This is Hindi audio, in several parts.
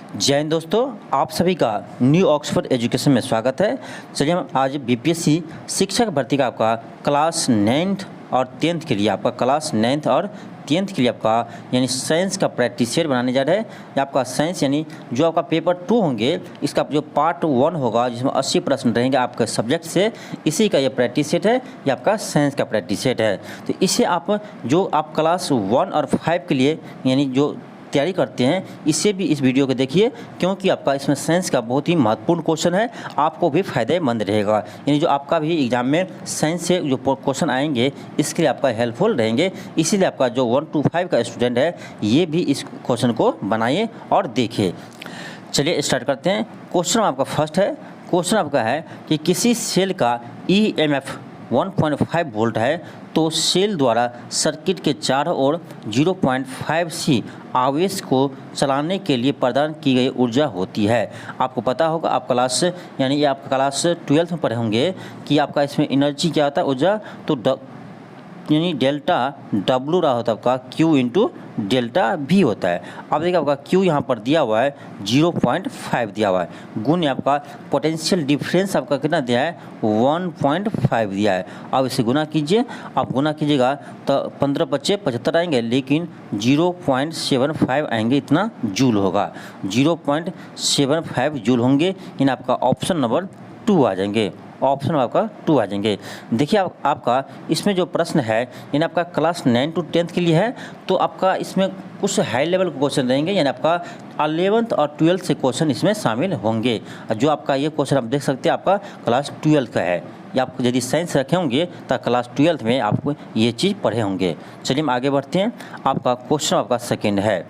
जय हिंद दोस्तों, आप सभी का न्यू ऑक्सफोर्ड एजुकेशन में स्वागत है। चलिए हम आज बीपीएससी शिक्षक भर्ती का आपका क्लास 9th और 10th के लिए आपका यानी साइंस का प्रैक्टिस सेट बनाने जा रहे हैं। या आपका साइंस यानी जो आपका पेपर 2 होंगे, इसका जो पार्ट 1 होगा जिसमें 80 प्रश्न रहेंगे आपके सब्जेक्ट से, इसी का ये प्रैक्टिस सेट है। ये आपका साइंस का प्रैक्टिस सेट है। तो इसे आप क्लास 1 और 5 के लिए यानी जो तैयारी करते हैं, इससे भी इस वीडियो को देखिए, क्योंकि आपका इसमें साइंस का बहुत ही महत्वपूर्ण क्वेश्चन है, आपको भी फायदेमंद रहेगा। यानी जो आपका भी एग्जाम में साइंस से जो क्वेश्चन आएंगे, इसके लिए आपका हेल्पफुल रहेंगे। इसीलिए आपका जो 1 to 5 का स्टूडेंट है, ये भी इस क्वेश्चन को बनाइए और देखिए। चलिए स्टार्ट करते हैं। क्वेश्चन आपका फर्स्ट है। क्वेश्चन आपका है कि किसी सेल का EMF 1.5 वोल्ट है, तो सेल द्वारा सर्किट के चारों ओर 0.5 C आवेश को चलाने के लिए प्रदान की गई ऊर्जा होती है। आपको पता होगा, आप क्लास यानी ये आप क्लास 12 में पढ़े होंगे कि आपका इसमें एनर्जी क्या होता है, ऊर्जा। तो यानी डेल्टा W रहा होता है आपका Q इंटू डेल्टा V होता है। अब देखिए आपका Q यहाँ पर दिया हुआ है 0.5 दिया हुआ है, गुण आपका पोटेंशियल डिफरेंस आपका कितना दिया है 1.5 दिया है। अब इसे गुना कीजिए, आप गुना कीजिएगा तो 15 बच्चे 75 आएंगे, लेकिन 0.75 आएंगे, इतना जूल होगा। 0.75 जूल होंगे, इन आपका ऑप्शन नंबर 2 आ जाएंगे। ऑप्शन आपका 2 आ जाएंगे। देखिए आपका इसमें जो प्रश्न है, यानी आपका क्लास 9 to 10th के लिए है, तो आपका इसमें कुछ हाई लेवल के क्वेश्चन रहेंगे, यानी आपका 11th और 12th से क्वेश्चन इसमें शामिल होंगे। जो आपका ये क्वेश्चन आप देख सकते हैं, आपका क्लास 12th का है। या आपको यदि साइंस रखे होंगे तो क्लास 12th में आपको ये चीज़ पढ़े होंगे। चलिए हम आगे बढ़ते हैं। आपका क्वेश्चन आपका सेकेंड है।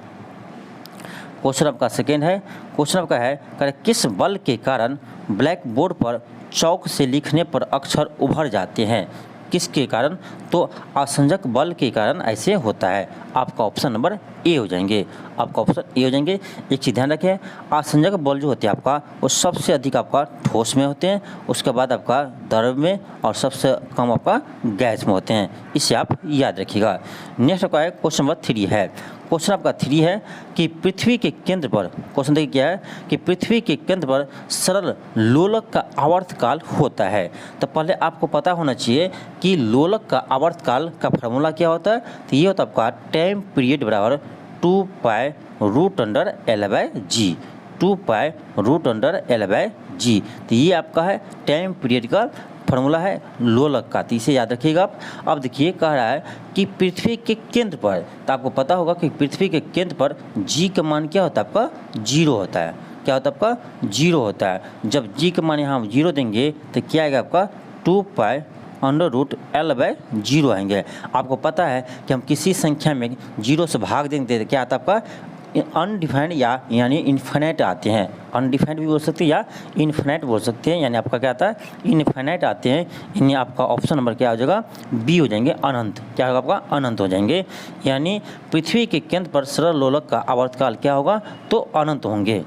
क्वेश्चन आपका सेकेंड है। क्वेश्चन आपका है किस बल के कारण ब्लैक बोर्ड पर चौक से लिखने पर अक्षर उभर जाते हैं? किसके कारण? तो आसंजक बल के कारण ऐसे होता है। आपका ऑप्शन नंबर ए हो जाएंगे। आपका ऑप्शन ए हो जाएंगे। एक चीज़ ध्यान रखें, आसंजक बल जो होते हैं आपका, वो सबसे अधिक आपका ठोस में होते हैं, उसके बाद आपका द्रव में, और सबसे कम आपका गैस में होते हैं। इसे आप याद रखिएगा। नेक्स्ट आपका है क्वेश्चन नंबर 3 है। क्वेश्चन आपका 3 है कि पृथ्वी के केंद्र पर, क्वेश्चन देखिए क्या है कि पृथ्वी के केंद्र पर सरल लोलक का आवर्तकाल होता है। तो पहले आपको पता होना चाहिए कि लोलक का आवर्तकाल का फार्मूला क्या होता है। तो ये होता है आपका टाइम पीरियड बराबर 2π√L/G। 2π√L/G। तो ये आपका है टाइम पीरियड का फार्मूला है लोलक का। तो इसे याद रखिएगा आप। अब देखिए कह रहा है कि पृथ्वी के केंद्र पर, तो आपको पता होगा कि पृथ्वी के केंद्र पर G का मान क्या होता है आपका 0 होता है। क्या होता है आपका 0 होता है। जब G का मान यहाँ 0 देंगे तो क्या आएगा आपका 2π√L/0 आएंगे। आपको पता है कि हम किसी संख्या में 0 से भाग देंगे तो क्या आता है आपका अनडिफाइंड यानी इन्फिनाइट आते हैं। अनडिफाइंड भी बोल सकते हैं या इन्फिनाइट बोल सकते हैं, यानी आपका क्या आता है इन्फिनाइट आते हैं। यानी आपका ऑप्शन नंबर क्या हो जाएगा बी हो जाएंगे, अनंत। क्या होगा आपका अनंत हो जाएंगे। यानी पृथ्वी के केंद्र पर सरल लोलक का आवर्तकाल क्या होगा तो अनंत होंगे,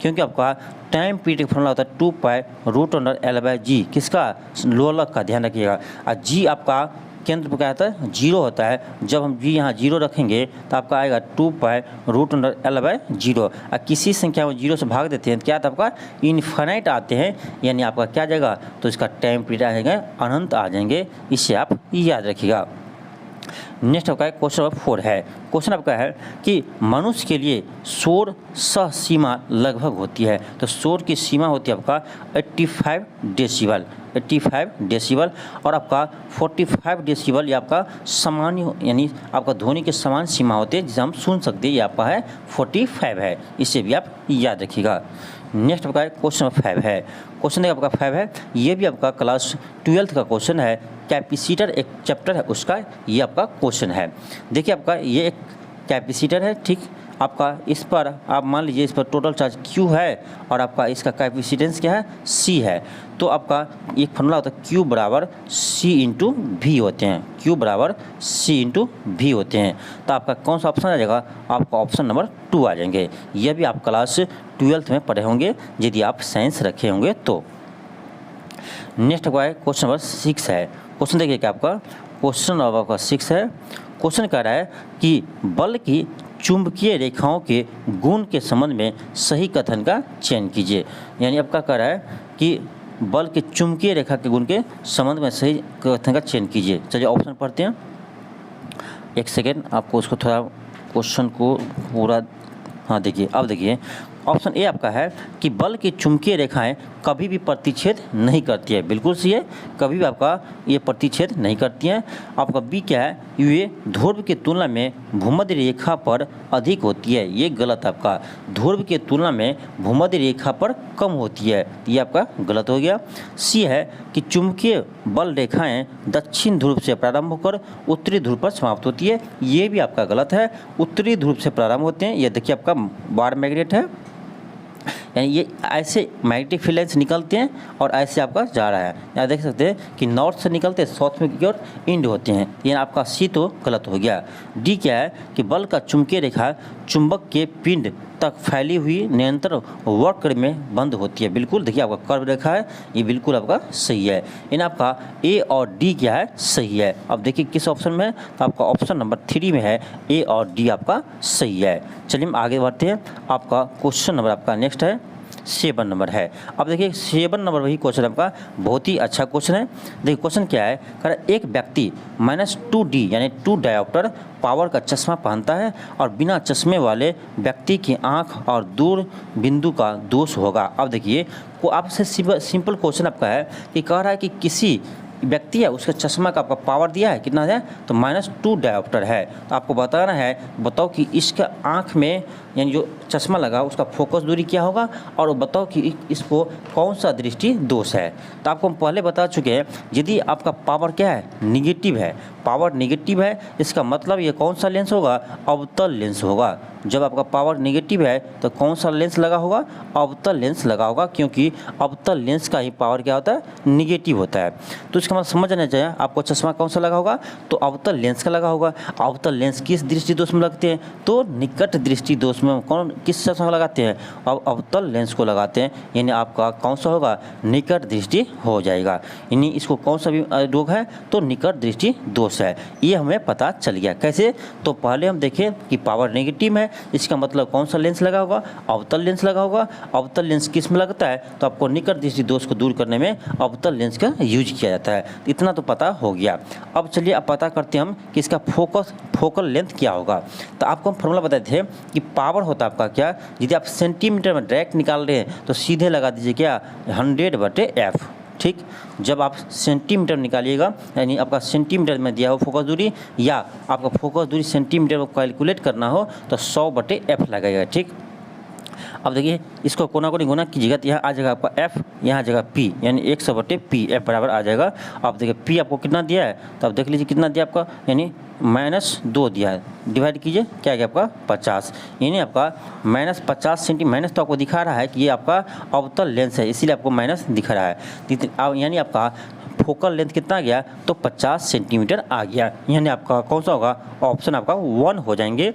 क्योंकि आपका टाइम पीरियड का फॉर्मूला होता है 2π√L/G। किसका? लोलक का। ध्यान रखिएगा। और जी आपका केंद्र पर क्या होता है 0 होता है। जब हम जी यहाँ 0 रखेंगे तो आपका आएगा 2π√L/0। और किसी संख्या में 0 से भाग देते हैं तो क्या आता है आपका इन्फिनाइट आते हैं, यानी आपका क्या जाएगा तो इसका टाइम पीरियड आ जाएगा अनंत आ जाएंगे। इसे आप याद रखिएगा। नेक्स्ट आपका क्वेश्चन नंबर 4 है। क्वेश्चन आपका है कि मनुष्य के लिए शोर सह सीमा लगभग होती है। तो शोर की सीमा होती है आपका 85 डेसिबल। 85 डेसिबल और आपका 45 डेसिबल, ये आपका सामान्य यानी आपका ध्वनि के समान सीमा होते हैं जिसे हम सुन सकते हैं। ये आपका है 45 है। इसे भी आप याद रखिएगा। नेक्स्ट आपका क्वेश्चन नंबर 5 है। क्वेश्चन आपका 5 है, ये भी आपका क्लास 12th का क्वेश्चन है। कैपेसिटर एक चैप्टर है उसका ये आपका क्वेश्चन है। देखिए आपका ये एक कैपेसिटर है, ठीक। आपका इस पर आप मान लीजिए इस पर टोटल चार्ज Q है और आपका इसका कैपेसिटेंस क्या है C है। तो आपका एक फॉर्मूला होता है Q बराबर C इंटू V होते हैं। Q बराबर C इंटू V होते हैं। तो आपका कौन सा ऑप्शन आ जाएगा? आपका ऑप्शन नंबर 2 आ जाएंगे। यह भी आप क्लास 12th में पढ़े होंगे यदि आप साइंस रखे होंगे तो। नेक्स्ट आपका क्वेश्चन नंबर 6 है। क्वेश्चन देखिए क्या आपका क्वेश्चन नंबर 6 है। क्वेश्चन कह रहा है कि बल की चुंबकीय रेखाओं के गुण के संबंध में सही कथन का चयन कीजिए। यानी आपका कह रहा है कि बल के चुंबकीय रेखा के गुण के संबंध में सही कथन का चयन कीजिए। चलिए ऑप्शन पढ़ते हैं। एक सेकेंड, आपको उसको थोड़ा क्वेश्चन को पूरा, हाँ देखिए, अब देखिए ऑप्शन ए आपका है कि बल की चुंबकीय रेखाएं कभी भी प्रतिच्छेद नहीं करती है। बिल्कुल सही है, कभी भी आपका ये प्रतिच्छेद नहीं करती हैं। आपका बी क्या है, ये ध्रुव की तुलना में भूमध्य रेखा पर अधिक होती है। ये गलत आपका, ध्रुव की तुलना में भूमध्य रेखा पर कम होती है, ये आपका गलत हो गया। सी है कि चुंबकीय बल रेखाएं दक्षिण ध्रुव से प्रारंभ होकर उत्तरी ध्रुव पर समाप्त होती है, ये भी आपका गलत है। उत्तरी ध्रुव से प्रारंभ होते हैं। ये देखिए आपका बार मैग्नेट है, यानी ये ऐसे मैग्नेटिक फील्ड लाइन्स निकलते हैं और ऐसे आपका जा रहा है। यहाँ देख सकते हैं कि नॉर्थ से निकलते हैं साउथ में की ओर इंड होते हैं। ये आपका सी तो गलत हो गया। डी क्या है कि बल का चुंबकीय रेखा चुंबक के पिंड तक फैली हुई निरंतर वक्र में बंद होती है। बिल्कुल देखिए आपका कर्व रेखा है, ये बिल्कुल आपका सही है। इन आपका ए और डी क्या है, सही है। अब देखिए किस ऑप्शन में है, तो आपका ऑप्शन नंबर 3 में है, ए और डी आपका सही है। चलिए हम आगे बढ़ते हैं। आपका क्वेश्चन नंबर आपका नेक्स्ट है 7 नंबर है। अब देखिए 7 नंबर वही क्वेश्चन आपका बहुत ही अच्छा क्वेश्चन है। देखिए क्वेश्चन क्या है, कह रहा एक व्यक्ति -2D यानी 2 डायोप्टर पावर का चश्मा पहनता है और बिना चश्मे वाले व्यक्ति की आंख और दूर बिंदु का दोष होगा। अब देखिए को आपसे सिंपल क्वेश्चन आपका है कि कह रहा है कि किसी व्यक्ति है उसका चश्मा का आपका पावर दिया है कितना है, तो -2 डायोप्टर है। तो आपको बताना है, बताओ कि इसका आँख में यानी जो चश्मा लगा उसका फोकस दूरी क्या होगा, और बताओ कि इसको कौन सा दृष्टि दोष है। तो आपको हम पहले बता चुके हैं, यदि आपका पावर क्या है, निगेटिव है, पावर निगेटिव है, इसका मतलब ये कौन सा लेंस होगा, अवतल लेंस होगा। जब आपका पावर निगेटिव है तो कौन सा लेंस लगा होगा, अवतल लेंस लगा होगा, क्योंकि अवतल लेंस का ही पावर क्या होता है, निगेटिव होता है। तो इसका मतलब समझना चाहिए आपको चश्मा कौन सा लगा होगा, तो अवतल लेंस का लगा होगा। अवतल लेंस किस दृष्टि दोष में लगते हैं, तो निकट दृष्टि दोष में कौन किस चश्मा लगाते हैं, अब अवतल लेंस को लगाते हैं, यानी आपका कौन सा होगा, निकट दृष्टि हो जाएगा। यानी इसको कौन सा भी रोग है, तो निकट दृष्टि दोष है। ये हमें पता चल गया। कैसे, तो पहले हम देखें कि पावर नेगेटिव है, इसका मतलब कौन सा लेंस लगा होगा, अवतल लेंस लगा होगा। अवतल लेंस किस में लगता है, तो आपको निकट दृष्टि दोष को दूर करने में अवतल लेंस का यूज किया जाता है। इतना तो पता हो गया। अब चलिए अब पता करते हैं हम कि इसका फोकल लेंथ क्या होगा। तो आपको हम फॉर्मूला बताए थे कि पावर होता है आपका क्या, यदि आप सेंटीमीटर में डायरेक्ट निकाल रहे हैं तो सीधे लगा दीजिए क्या, 100/f। ठीक, जब आप सेंटीमीटर निकालिएगा, यानी आपका सेंटीमीटर में दिया हो फोकस दूरी, या आपका फोकस दूरी सेंटीमीटर में कैलकुलेट करना हो तो 100/f लगेगा। ठीक, अब देखिए इसको कोना कोनी गुना कीजिएगा तो यहाँ आ जाएगा आपका f, यहाँ आ जाएगा p, यानी 100/p, f बराबर आ जाएगा। अब देखिए p आपको कितना दिया है, तो अब देख लीजिए कितना दिया आपका, यानी -2 दिया है, डिवाइड कीजिए क्या गया आपका 50, यानी आपका -50 सेंटीमीटर। माइनस तो आपको दिखा रहा है कि ये आपका अवतल लेंस है, इसीलिए आपको माइनस दिख रहा है। यानी आपका फोकल लेंथ कितना आ गया, तो 50 सेंटीमीटर आ गया। यानी आपका कौन सा होगा, ऑप्शन आपका 1 हो जाएंगे,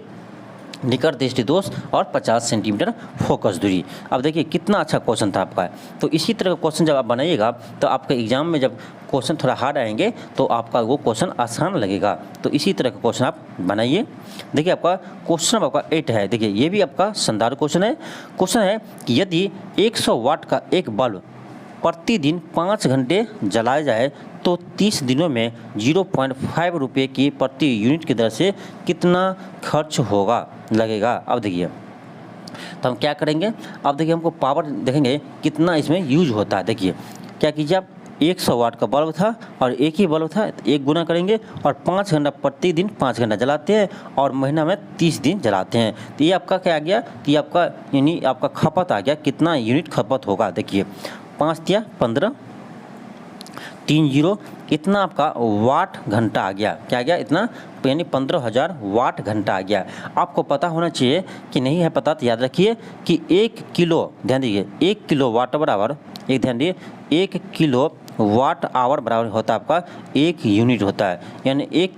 निकट दृष्टि दोष और 50 सेंटीमीटर फोकस दूरी। अब देखिए कितना अच्छा क्वेश्चन था आपका। तो इसी तरह का क्वेश्चन जब आप बनाइएगा तो आपके एग्जाम में जब क्वेश्चन थोड़ा हार्ड आएंगे तो आपका वो क्वेश्चन आसान लगेगा। तो इसी तरह का क्वेश्चन आप बनाइए। देखिए आपका क्वेश्चन आपका 8 है। देखिए ये भी आपका शानदार क्वेश्चन है। क्वेश्चन है कि यदि 100 वाट का एक बल्ब प्रतिदिन 5 घंटे जलाया जाए तो 30 दिनों में 0.5 रुपये की प्रति यूनिट की दर से कितना खर्च होगा लगेगा। अब देखिए तो हम क्या करेंगे, अब देखिए हमको पावर देखेंगे कितना इसमें यूज होता है। देखिए क्या कीजिए आप, 100 वाट का बल्ब था और एक ही बल्ब था, एक गुना करेंगे और 5 घंटा प्रतिदिन 5 घंटा जलाते हैं और महीना में 30 दिन जलाते हैं। तो ये आपका क्या आ गया, तो ये आपका यानी आपका खपत आ गया, कितना यूनिट खपत होगा। देखिए 5 दिया 15, 3 0, इतना आपका वाट घंटा आ गया। क्या आ गया इतना, यानी 15,000 वाट घंटा आ गया। आपको पता होना चाहिए कि नहीं है पता तो याद रखिए कि 1 किलो, ध्यान दीजिए 1 किलो वाट बराबर, एक ध्यान दिए 1 किलो वाट आवर बराबर होता है आपका 1 यूनिट होता है। यानी 1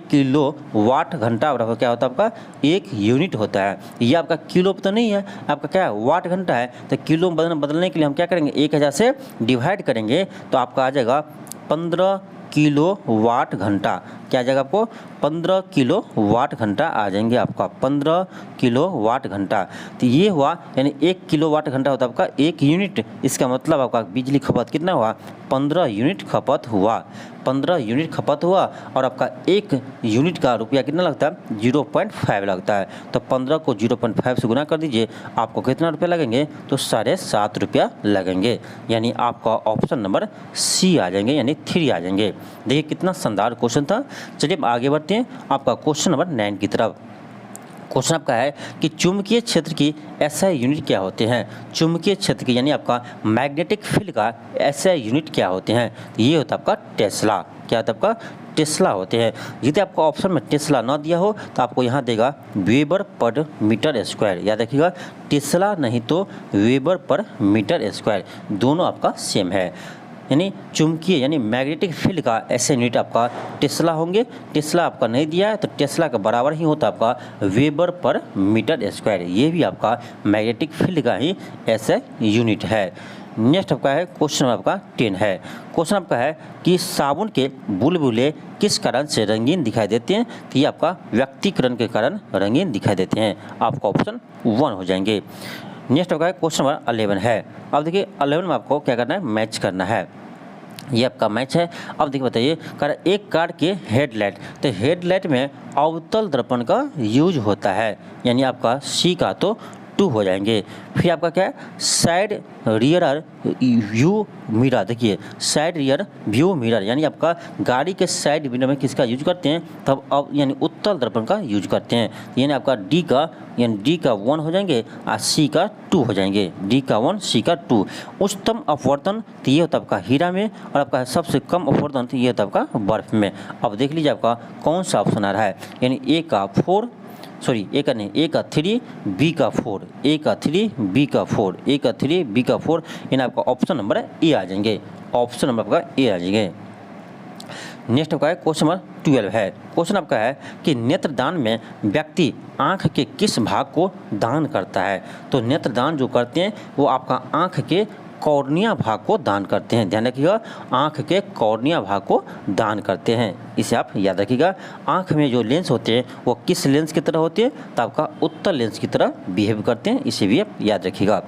किलो वाट घंटा बराबर क्या होता है आपका 1 यूनिट होता है। ये आपका किलो तो नहीं है, आपका क्या है वाट घंटा है। तो किलो बदलने के लिए हम क्या करेंगे, 1000 से डिवाइड करेंगे तो आपका आ जाएगा 15 किलोवाट घंटा, क्या आ जाएगा आपको 15 किलोवाट घंटा आ जाएंगे आपका 15 किलोवाट घंटा। तो ये हुआ यानी 1 किलोवाट घंटा होता है आपका 1 यूनिट, इसका मतलब आपका बिजली खपत कितना हुआ 15 यूनिट खपत हुआ, 15 यूनिट खपत हुआ और आपका 1 यूनिट का रुपया कितना लगता है 0.5 लगता है। तो 15 को 0.5 से गुना कर दीजिए, आपको कितना रुपया लगेंगे तो 7.5 रुपया लगेंगे, यानी आपका ऑप्शन नंबर सी आ जाएंगे यानी 3 आ जाएंगे। देखिए कितना शानदार क्वेश्चन था। चलिए आगे बढ़ते हैं आपका क्वेश्चन नंबर 9 की तरफ। क्वेश्चन आपका है कि चुंबकीय क्षेत्र की एसआई यूनिट क्या होते हैं, चुंबकीय क्षेत्र की यानी आपका मैग्नेटिक फील्ड का एसआई यूनिट क्या होते हैं। तो ये होता है आपका टेस्ला, क्या होता है आपका टेस्ला होते हैं। यदि आपको ऑप्शन में टेस्ला ना दिया हो तो आपको यहाँ देगा वेबर पर मीटर स्क्वायर, याद रखिएगा टेस्ला नहीं तो वेबर पर मीटर स्क्वायर, दोनों आपका सेम है। यानी चुंबकीय यानी मैग्नेटिक फील्ड का ऐसे यूनिट आपका टेस्ला होंगे, टेस्ला आपका नहीं दिया है तो टेस्ला का बराबर ही होता है आपका वेबर पर मीटर स्क्वायर, ये भी आपका मैग्नेटिक फील्ड का ही ऐसे यूनिट है। नेक्स्ट आपका है क्वेश्चन आपका 10 है। क्वेश्चन आपका है कि साबुन के बुलबुले किस कारण से रंगीन दिखाई देते हैं। तो ये आपका व्यक्तिकरण के कारण रंगीन दिखाई देते हैं, आपका ऑप्शन 1 हो जाएंगे। नेक्स्ट आपका क्वेश्चन नंबर 11 है। अब देखिए 11 में आपको क्या करना है मैच करना है, ये आपका मैच है। अब देखिए बताइए एक कार के हेडलाइट, तो हेडलाइट में अवतल दर्पण का यूज होता है, यानी आपका सी का तो 2 हो जाएंगे। फिर आपका क्या है साइड रियर व्यू मिरर, देखिए साइड रियर व्यू मिरर यानी आपका गाड़ी के साइड मिरर में किसका यूज करते हैं तब अब यानी उत्तल दर्पण का यूज करते हैं, यानी आपका डी का 1 हो जाएंगे और सी का 2 हो जाएंगे, डी का 1 सी का 2। उच्चतम अपवर्तन तो ये होता है आपका हीरा में और आपका सबसे कम अपवर्तन तो ये होता है आपका बर्फ में। अब देख लीजिए आपका कौन सा ऑप्शन आ रहा है, यानी ए का 3, बी का 4, ए का 3 बी का 4, ए का 3 बी का 4, यानी आपका ऑप्शन नंबर ए आ जाएंगे, ऑप्शन नंबर आपका ए आ जाएंगे। नेक्स्ट आपका है क्वेश्चन नंबर 12 है। क्वेश्चन आपका है कि नेत्रदान में व्यक्ति आँख के किस भाग को दान करता है। तो नेत्रदान जो करते हैं वो आपका आँख के कॉर्निया भाग को दान करते हैं, ध्यान रखिएगा आँख के कॉर्निया भाग को दान करते हैं, इसे आप याद रखिएगा। आँख में जो लेंस होते हैं वो किस लेंस की तरह होते हैं तो आपका उत्तल लेंस की तरह बिहेव करते हैं, इसे भी आप याद रखिएगा।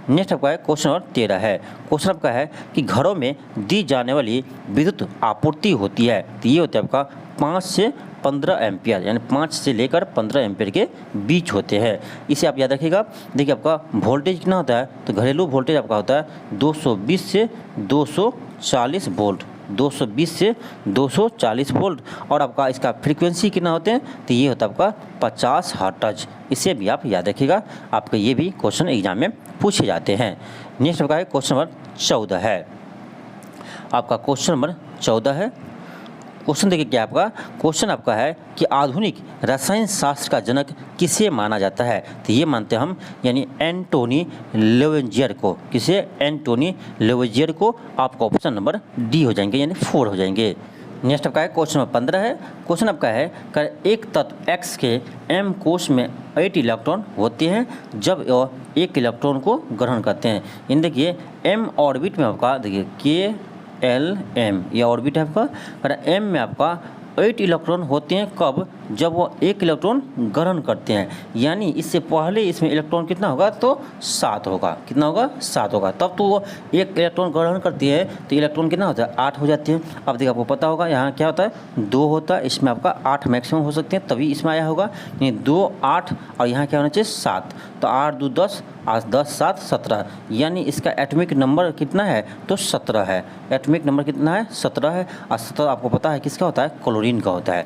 नेक्स्ट आपका है क्वेश्चन नंबर 13 है। क्वेश्चन आपका है कि घरों में दी जाने वाली विद्युत आपूर्ति होती है, तो ये होता है आपका 5 से 15 एम्पियर, यानी 5 से लेकर 15 एम्पियर के बीच होते हैं, इसे आप याद रखिएगा। देखिए आपका वोल्टेज कितना होता है तो घरेलू वोल्टेज आपका होता है 220 से 240 वोल्ट, 220 से 240 वोल्ट, और आपका इसका फ्रीक्वेंसी कितना होते हैं तो ये होता है आपका 50 हर्ट्ज, इसे भी आप याद रखिएगा, आपके ये भी क्वेश्चन एग्जाम में पूछे जाते हैं। नेक्स्ट आपका है क्वेश्चन नंबर 14 है, आपका क्वेश्चन नंबर 14 है। क्वेश्चन देखिए क्या आपका क्वेश्चन आपका है कि आधुनिक रसायन शास्त्र का जनक किसे माना जाता है। तो ये मानते हैं हम यानी एंटोनी लेवेंजियर को, किसे एंटोनी लेवेंजियर को, आपका ऑप्शन नंबर डी हो जाएंगे यानी 4 हो जाएंगे। नेक्स्ट आपका है क्वेश्चन नंबर 15 है। क्वेश्चन आपका है कर एक तत्व x के m कोश में 8 इलेक्ट्रॉन होते हैं जब वह 1 इलेक्ट्रॉन को ग्रहण करते हैं। इन देखिए m ऑर्बिट में आपका देखिए के एल एम ये ऑर्बिट है आपका, एम में आपका 8 इलेक्ट्रॉन होते हैं कब जब वो 1 इलेक्ट्रॉन ग्रहण करते हैं, यानी इससे पहले इसमें इलेक्ट्रॉन कितना होगा तो 7 होगा, कितना होगा 7 होगा, तब तो वो 1 इलेक्ट्रॉन ग्रहण करती है तो इलेक्ट्रॉन कितना होता है 8 हो जाते हैं। अब देखिए आपको पता होगा यहाँ क्या होता है 2 होता है, इसमें आपका 8 मैक्सिमम हो सकते हैं तभी इसमें आया होगा, यानी 2 8 और यहाँ क्या होना चाहिए 7, तो 8 2 10 आज 10 7 17, यानी इसका एटॉमिक नंबर कितना है तो 17 है, एटॉमिक नंबर कितना है 17 है, और 17 आपको पता है किसका होता है क्लोरीन का होता है।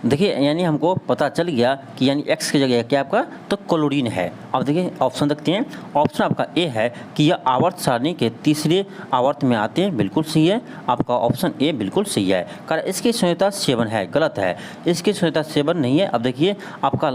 देखिए यानी हमको पता चल गया कि यानी x की जगह क्या आपका तो क्लोरीन है। अब देखिए ऑप्शन देखते हैं, ऑप्शन आपका ए है कि यह आवर्त सारणी के तीसरे आवर्त में आते हैं, बिल्कुल सही है, आपका ऑप्शन ए बिल्कुल सही है। कारण इसकी संयोजकता 7 है, गलत है, इसकी संयोजकता 7 नहीं है। अब देखिए आपका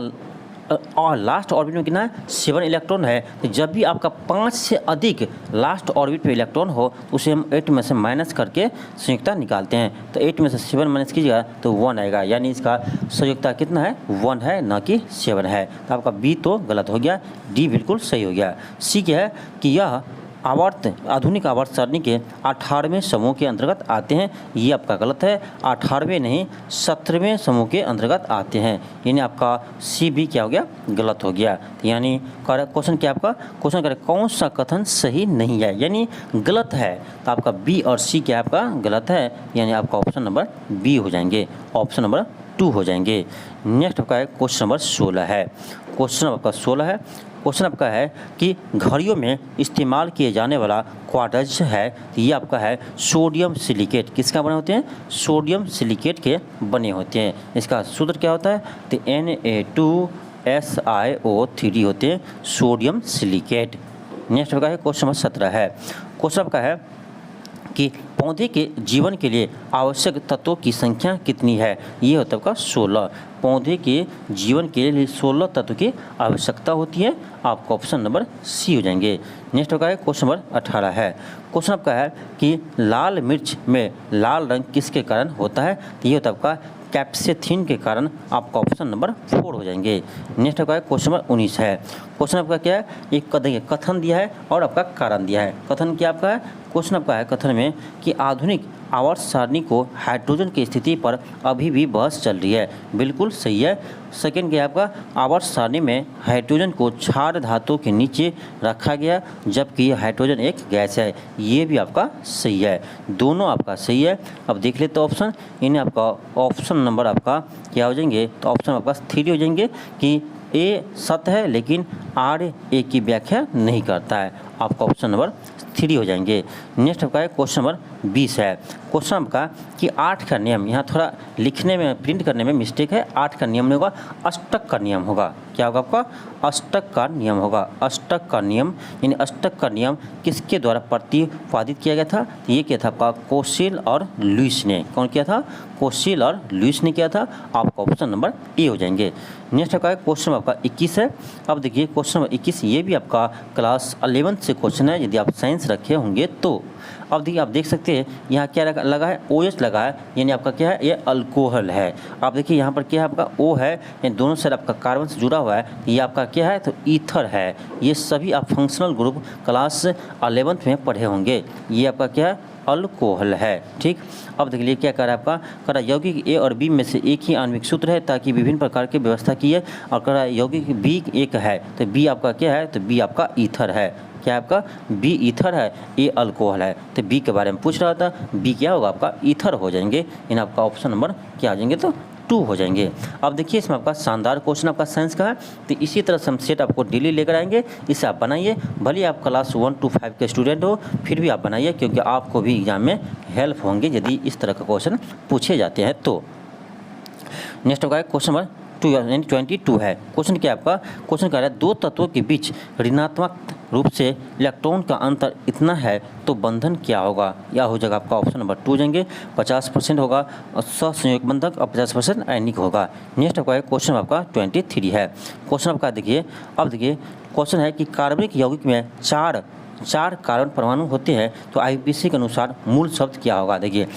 और लास्ट ऑर्बिट में कितना है 7 इलेक्ट्रॉन है, तो जब भी आपका 5 से अधिक लास्ट ऑर्बिट पे इलेक्ट्रॉन हो तो उसे हम 8 में से माइनस करके संयुक्ता निकालते हैं, तो 8 में से 7 माइनस कीजिएगा तो 1 आएगा, यानी इसका संयुक्ता कितना है 1 है ना कि 7 है, तो आपका बी तो गलत हो गया, डी बिल्कुल सही हो गया। सी क्या है कि यह आवर्त आधुनिक आवर्त सारणी के 18वें समूह के अंतर्गत आते हैं। ये आपका गलत है, 18वें नहीं 17वें समूह के अंतर्गत आते हैं, यानी आपका सी भी क्या हो गया, गलत हो गया। यानी क्वेश्चन क्या आपका क्वेश्चन करें कौन सा कथन सही नहीं है, यानी गलत है, तो आपका बी और सी क्या आपका गलत है, यानी आपका ऑप्शन नंबर बी हो जाएंगे, ऑप्शन नंबर 2 हो जाएंगे। नेक्स्ट आपका है क्वेश्चन नंबर 16 है। क्वेश्चन आपका 16 है। क्वेश्चन आपका है कि घड़ियों में इस्तेमाल किए जाने वाला क्वार्ट्ज है, ये आपका है सोडियम सिलिकेट। किसका बने होते हैं, सोडियम सिलिकेट के बने होते हैं। इसका सूत्र क्या होता है, तो Na2SiO3 होते हैं सोडियम सिलिकेट। नेक्स्ट आपका है क्वेश्चन नंबर 17 है। क्वेश्चन आपका है कि पौधे के जीवन के लिए आवश्यक तत्वों की संख्या कितनी है, ये होता है आपका 16। पौधे के जीवन के लिए 16 तत्व की आवश्यकता होती है, आपका ऑप्शन नंबर सी हो जाएंगे। नेक्स्ट होगा क्वेश्चन नंबर 18 है। क्वेश्चन आपका है कि लाल मिर्च में लाल रंग किसके कारण होता है, तो ये होता है आपका कैप्सेथिन के कारण, आपका ऑप्शन नंबर 4 हो जाएंगे। नेक्स्ट आपका क्वेश्चन नंबर 19 है। क्वेश्चन आपका क्या है, एक कथन दिया है और आपका कारण दिया है। कथन क्या आपका है, क्वेश्चन आपका है कथन में कि आधुनिक आवर्त सारणी को हाइड्रोजन की स्थिति पर अभी भी बहस चल रही है, बिल्कुल सही है। सेकेंड क्या आपका आवर्त सारणी में हाइड्रोजन को क्षार धातु के नीचे रखा गया, जबकि हाइड्रोजन एक गैस है, ये भी आपका सही है, दोनों आपका सही है। अब देख लेते ऑप्शन, इन्हें आपका ऑप्शन नंबर आपका क्या हो जाएंगे, तो ऑप्शन आपका 3 हो जाएंगे कि ए सत्य है लेकिन आर ए की व्याख्या नहीं करता है, आपका ऑप्शन नंबर 3 हो जाएंगे। नेक्स्ट आपका है क्वेश्चन नंबर 20 है। क्वेश्चन आपका कि 8 का नियम, यहाँ थोड़ा लिखने में प्रिंट करने में मिस्टेक है, 8 का नियम नहीं होगा, अष्टक का नियम होगा। क्या होगा आपका, अष्टक का नियम होगा। अष्टक का नियम यानी अष्टक का नियम किसके द्वारा प्रतिपादित किया गया था, ये क्या था आपका कोशिल और लुईस ने। कौन किया था, कोशिल और लुईस ने किया था, आपका ऑप्शन नंबर ए हो जाएंगे। नेक्स्ट आपका क्वेश्चन आपका 21 है। अब देखिए क्वेश्चन नंबर 21 ये भी आपका क्लास 11th से क्वेश्चन है, यदि आप साइंस रखे होंगे तो। अब देखिए आप देख सकते हैं यहाँ क्या लगा है, OH लगा है, यानी आपका क्या है, ये अल्कोहल है। आप देखिए यहाँ पर क्या है आपका O है, यानी दोनों साइड आपका कार्बन से जुड़ा हुआ है, ये आपका क्या है, तो ईथर है। ये सभी आप फंक्शनल ग्रुप क्लास 11th में पढ़े होंगे। ये आपका क्या है, अल्कोहल है, ठीक। अब देख लीजिए क्या कर रहा है आपका, कर रहा यौगिक ए और बी में से एक ही आणविक सूत्र है ताकि विभिन्न प्रकार की व्यवस्था की है, और कर रहा यौगिक बी एक है, तो बी आपका क्या है, तो बी आपका ईथर है। क्या आपका बी ईथर है, ए अल्कोहल है, तो बी के बारे में पूछ रहा था, बी क्या होगा आपका ईथर हो जाएंगे, इन आपका ऑप्शन नंबर क्या आ जाएंगे, तो 2 हो जाएंगे। अब देखिए इसमें आपका शानदार क्वेश्चन आपका साइंस का है, तो इसी तरह से हम सेट आपको डेली लेकर आएंगे, इसे आप बनाइए। भले आप क्लास 1 to 5 के स्टूडेंट हो, फिर भी आप बनाइए, क्योंकि आपको भी एग्जाम में हेल्प होंगे यदि इस तरह का क्वेश्चन पूछे जाते हैं तो। नेक्स्ट होगा क्वेश्चन नंबर 22 है। क्वेश्चन क्या आपका, क्वेश्चन कह रहा है दो तत्वों के बीच ऋणात्मक रूप से इलेक्ट्रॉन का अंतर इतना है तो बंधन क्या होगा, या हो जाएगा आपका ऑप्शन नंबर 2 जाएंगे, 50% होगा और सहसंयोग बंधक और 50% आयनिक होगा। नेक्स्ट आपका क्वेश्चन आपका 23 है। क्वेश्चन आपका देखिए, अब देखिए क्वेश्चन है कि कार्बनिक यौगिक में चार कार्बन परमाणु होते हैं, तो IUPAC के अनुसार मूल शब्द क्या होगा। देखिए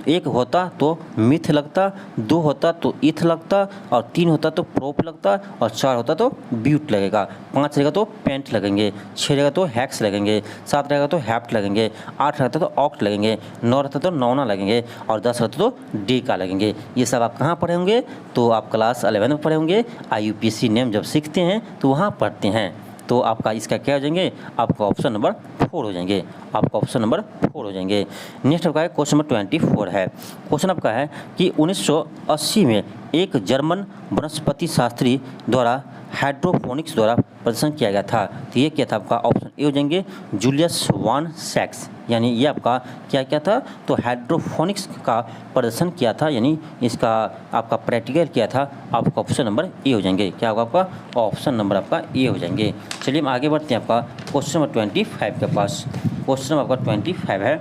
एक होता तो मिथ लगता, 2 होता तो इथ लगता, और 3 होता तो प्रोप लगता, और 4 होता तो ब्यूट लगेगा, 5 रहेगा तो पेंट लगेंगे, 6 रहेगा तो हैक्स लगेंगे, 7 रहेगा तो हैप्ट लगेंगे, 8 रहता तो ऑक्ट लगेंगे, 9 रहता तो नौना लगेंगे, और 10 रहता तो डेका लगेंगे। ये सब आप कहाँ पढ़े होंगे, तो आप क्लास 11 में पढ़े होंगे। IUPAC नेम जब सीखते हैं तो वहाँ पढ़ते हैं, तो आपका इसका क्या हो जाएंगे, आपका ऑप्शन नंबर 4 हो जाएंगे, आपका ऑप्शन नंबर 4 हो जाएंगे। नेक्स्ट आपका है क्वेश्चन नंबर 24 है। क्वेश्चन आपका है कि 1980 में एक जर्मन वनस्पति शास्त्री द्वारा हाइड्रोपोनिक्स द्वारा प्रदर्शन किया गया था, तो ये क्या था आपका ऑप्शन ए हो जाएंगे, जूलियस वान सैक्स। यानी ये आपका क्या था, तो हाइड्रोपोनिक्स का प्रदर्शन किया था, यानी इसका आपका प्रैक्टिकल किया था, आपका ऑप्शन नंबर ए हो जाएंगे। क्या होगा आपका ऑप्शन नंबर आपका ए हो जाएंगे। चलिए हम आगे बढ़ते हैं आपका क्वेश्चन नंबर 25 के पास। क्वेश्चन नंबर आपका 25 है।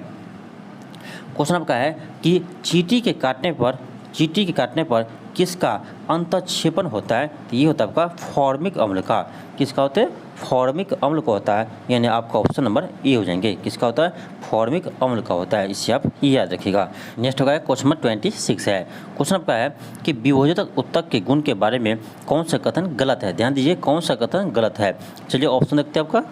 क्वेश्चन आपका है कि चींटी के काटने पर किसका अंतःक्षेपण होता है, तो ये होता है आपका फॉर्मिक अम्ल का। किसका होता है, फॉर्मिक अम्ल का होता है, यानी आपका ऑप्शन नंबर ए हो जाएंगे। किसका होता है, फॉर्मिक अम्ल का होता है, इससे आप याद रखिएगा। नेक्स्ट होगा क्वेश्चन नंबर 26 है। क्वेश्चन आपका है कि विभोजक उत्तक के गुण के बारे में कौन सा कथन गलत है। ध्यान दीजिए कौन सा कथन गलत है। चलिए ऑप्शन देखते हैं आपका।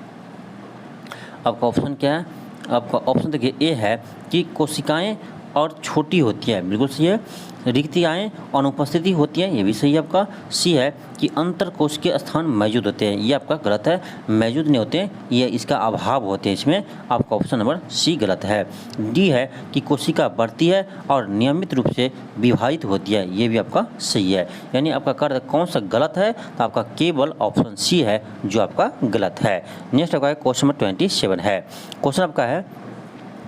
आपका ऑप्शन क्या है, आपका ऑप्शन देखिए ए है कि कोशिकाएं और छोटी होती है, बिल्कुल सही है। रिक्तियाएँ अनुपस्थिति होती हैं, ये भी सही है आपका। सी है कि अंतर कोशिकीय स्थान मौजूद होते हैं, ये आपका गलत है, मौजूद नहीं होते, ये इसका अभाव होते हैं, इसमें आपका ऑप्शन नंबर सी गलत है। डी है कि कोशिका बढ़ती है और नियमित रूप से विभाजित होती है, ये भी आपका सही है। यानी आपका कार्य कौन सा गलत है, तो आपका केवल ऑप्शन सी है जो आपका गलत है। नेक्स्ट आपका क्वेश्चन नंबर 27 है। क्वेश्चन आपका है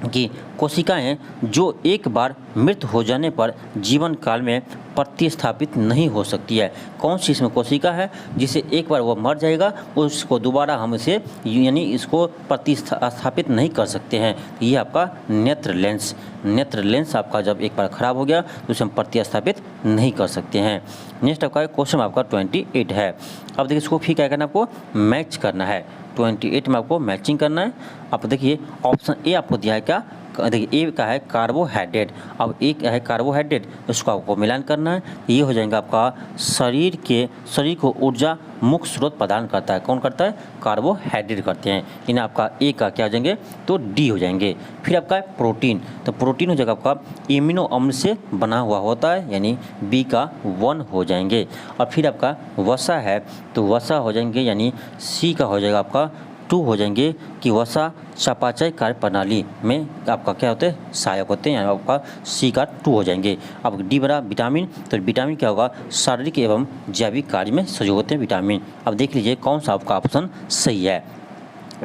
कि कोशिकाएं जो एक बार मृत हो जाने पर जीवन काल में प्रतिस्थापित नहीं हो सकती है, कौन सी इसमें कोशिका है जिसे एक बार वो मर जाएगा उसको दोबारा हम इसे यानी इसको प्रतिस्थापित नहीं कर सकते हैं, ये आपका नेत्र लेंस। नेत्र लेंस आपका जब एक बार ख़राब हो गया तो उसे हम प्रतिस्थापित नहीं कर सकते हैं। नेक्स्ट आपका क्वेश्चन आपका 28 है। अब देखिए इसको फिर क्या करना है, आपको मैच करना है। 28 में आपको मैचिंग करना है। आप देखिए ऑप्शन ए आपको दिया है क्या, देखिए ए का है कार्बोहाइड्रेट, अब ए का है कार्बोहाइड्रेट, इसको आपको मिलान करना है, ये हो जाएगा आपका शरीर को ऊर्जा मुख्य स्रोत प्रदान करता है, कौन करता है, कार्बोहाइड्रेट करते हैं। इन आपका ए का क्या हो जाएंगे, तो डी हो जाएंगे। फिर आपका है प्रोटीन, तो प्रोटीन हो जाएगा आपका एमिनो अम्ल से बना हुआ होता है, यानी बी का 1 हो जाएंगे। और फिर आपका वसा है, तो वसा हो जाएंगे, यानी सी का हो जाएगा आपका 2 हो जाएंगे कि वसा चयापचय कार्य प्रणाली में आपका क्या होते हैं, सहायक होते हैं, यानी आपका सी का 2 हो जाएंगे। अब डी बड़ा विटामिन, तो विटामिन क्या होगा, शारीरिक एवं जैविक कार्य में सहयोग होते हैं विटामिन। अब देख लीजिए कौन सा आपका ऑप्शन सही है।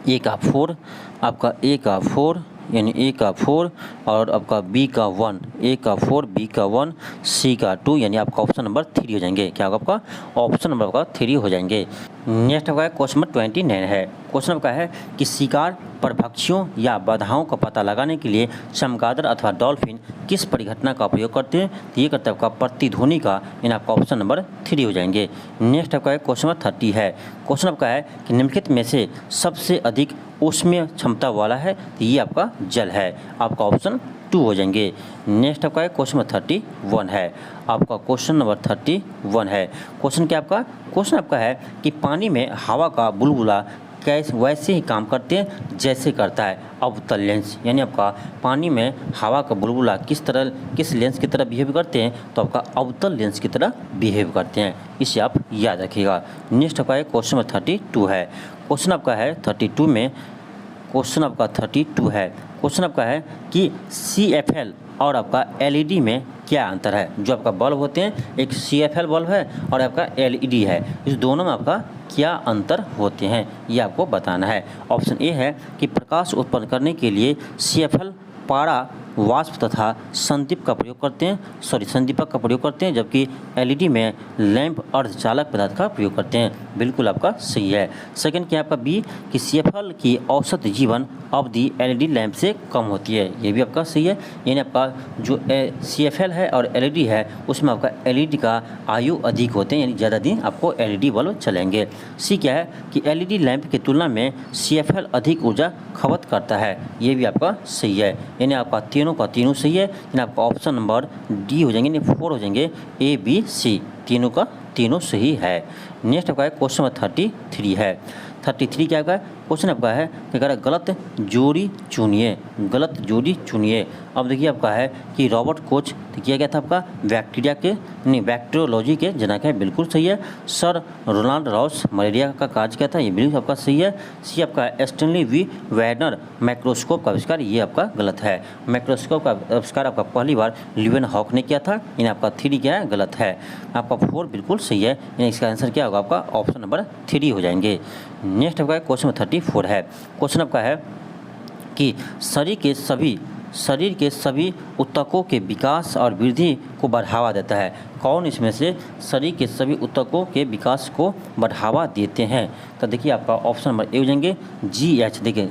ए का 4, आपका ए का 4 यानी ए का 4 और आपका बी का 1, ए का 4 बी का 1 सी का 2, यानी आपका ऑप्शन नंबर 3 हो जाएंगे। क्या होगा आपका ऑप्शन नंबर आपका 3 हो जाएंगे। नेक्स्ट आपका क्वेश्चन नंबर 29 है। क्वेश्चन आपका है कि शिकार परभक्षियों या बाधाओं का पता लगाने के लिए चमगादड़ अथवा डॉल्फिन किस परिघटना का उपयोग करते हैं, तो ये करता है आपका प्रतिध्वनि का, यानी आपका ऑप्शन नंबर 3 हो जाएंगे। नेक्स्ट आपका क्वेश्चन नंबर 30 है। क्वेश्चन आपका है कि निम्नलिखित में से सबसे अधिक ऊष्मीय क्षमता वाला है, तो ये आपका जल है, आपका ऑप्शन 2 हो जाएंगे। नेक्स्ट आपका क्वेश्चन नंबर 31 है। आपका क्वेश्चन नंबर 31 है। क्वेश्चन क्या आपका, क्वेश्चन आपका है कि पानी में हवा का बुलबुला कैसे वैसे ही काम करते हैं जैसे करता है अवतल लेंस, यानी आपका पानी में हवा का बुलबुला किस लेंस की तरह बिहेव करते हैं, तो आपका अवतल लेंस की तरह बिहेव करते हैं, इसे आप याद रखिएगा। नेक्स्ट आपका क्वेश्चन नंबर 32 है। क्वेश्चन आपका है 32 में, क्वेश्चन आपका 32 है। क्वेश्चन आपका है कि CFL और आपका LED में क्या अंतर है। जो आपका बल्ब होते हैं, एक CFL बल्ब है और आपका LED है, इस दोनों में आपका क्या अंतर होते हैं, ये आपको बताना है। ऑप्शन ए है कि प्रकाश उत्पन्न करने के लिए CFL पारा वाष्प तथा संदीप का प्रयोग करते हैं, संदीपक का प्रयोग करते हैं, जबकि LED में लैंप अर्धचालक पदार्थ का प्रयोग करते हैं, बिल्कुल आपका सही है। सेकंड क्या आपका बी कि CFL की औसत जीवन अवधि LED लैंप से कम होती है, ये भी आपका सही है। यानी आपका जो CFL है और LED है उसमें आपका LED का आयु अधिक होते हैं, यानी ज़्यादा दिन आपको LED बल्ब चलेंगे। सी क्या है कि LED लैंप की तुलना में CFL अधिक ऊर्जा खपत करता है, ये भी आपका सही है। यानी आपका तीनों का तीनों सही है, यानी आपका ऑप्शन नंबर डी हो जाएंगे, यानी 4 हो जाएंगे, A B C तीनों का तीनों सही है। नेक्स्ट आपका क्वेश्चन नंबर 33 है। 33 क्या आपका क्वेश्चन आपका है कि अगर गलत जोड़ी चुनिए, गलत जोड़ी चुनिए। अब देखिए आपका है कि रॉबर्ट कोच किया गया था आपका बैक्टीरियोलॉजी के जनक है, बिल्कुल सही है। सर रोनाल्ड रॉस मलेरिया का कार्य किया था, ये बिल्कुल आपका सही है। सी आपका स्टैनली वी वैडनर माइक्रोस्कोप का आविष्कार, ये आपका गलत है। माइक्रोस्कोप का आविष्कार आपका पहली बार ल्यूवेन हॉक ने किया था, यानी आपका 3 क्या है, गलत है। आपका 4 बिल्कुल सही है, यानी इसका आंसर क्या होगा, आपका ऑप्शन नंबर 3 हो जाएंगे। नेक्स्ट आपका क्वेश्चन 34 है। क्वेश्चन आपका है कि शरीर के सभी ऊतकों के विकास और वृद्धि को बढ़ावा देता है, कौन इसमें से शरीर के सभी ऊतकों के विकास को बढ़ावा देते हैं, तो देखिए आपका ऑप्शन नंबर ए हो जाएंगे GH। देखिए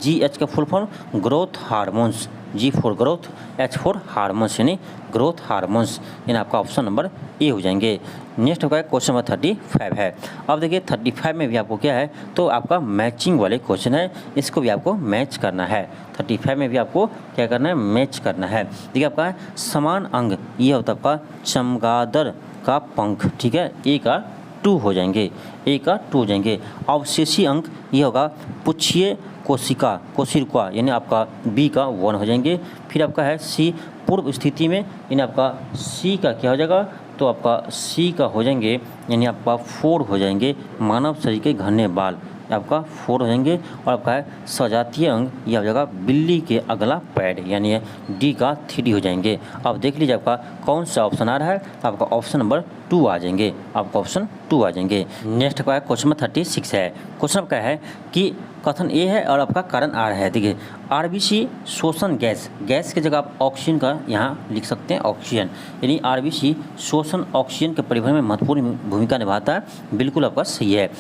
GH का full form growth hormones, G for growth, H for hormones, यानी ग्रोथ हार्मोन्स, यानी आपका ऑप्शन नंबर ए हो जाएंगे। नेक्स्ट होगा क्वेश्चन नंबर 35 है। अब देखिए 35 में भी आपको क्या है, तो आपका मैचिंग वाले क्वेश्चन है, इसको भी आपको मैच करना है। 35 में भी आपको क्या करना है, मैच करना है। देखिए आपका समान अंग, ये होता है आपका चमगादड़ का पंख, ठीक है, ए का 2 हो जाएंगे, ए का 2 हो जाएंगे। अवशेषी अंक ये होगा पुच्छिए कोशिका कोशिका यानी आपका बी का 1 हो जाएंगे। फिर आपका है सी पूर्व स्थिति में यानी आपका सी का क्या हो जाएगा, तो आपका सी का हो जाएंगे यानी आपका 4 हो जाएंगे मानव शरीर के घने बाल, आपका 4 हो जाएंगे। और आपका है सजातीय अंग, ये हो जाएगा बिल्ली के अगला पैड यानी ये डी का 3 हो जाएंगे। अब देख लीजिए आपका कौन सा ऑप्शन आ रहा है, तो आपका ऑप्शन नंबर 2 आ जाएंगे, आपका ऑप्शन 2 आ जाएंगे। नेक्स्ट का क्वेश्चन नंबर 36 है। क्वेश्चन आपका है कि कथन ए है और आपका कारण आर है। देखिए आरबीसी शोषण गैस, गैस की जगह आप ऑक्सीजन का यहाँ लिख सकते हैं ऑक्सीजन, यानी आरबीसी शोषण ऑक्सीजन के परिवहन में महत्वपूर्ण भूमिका निभाता है, बिल्कुल आपका सही है।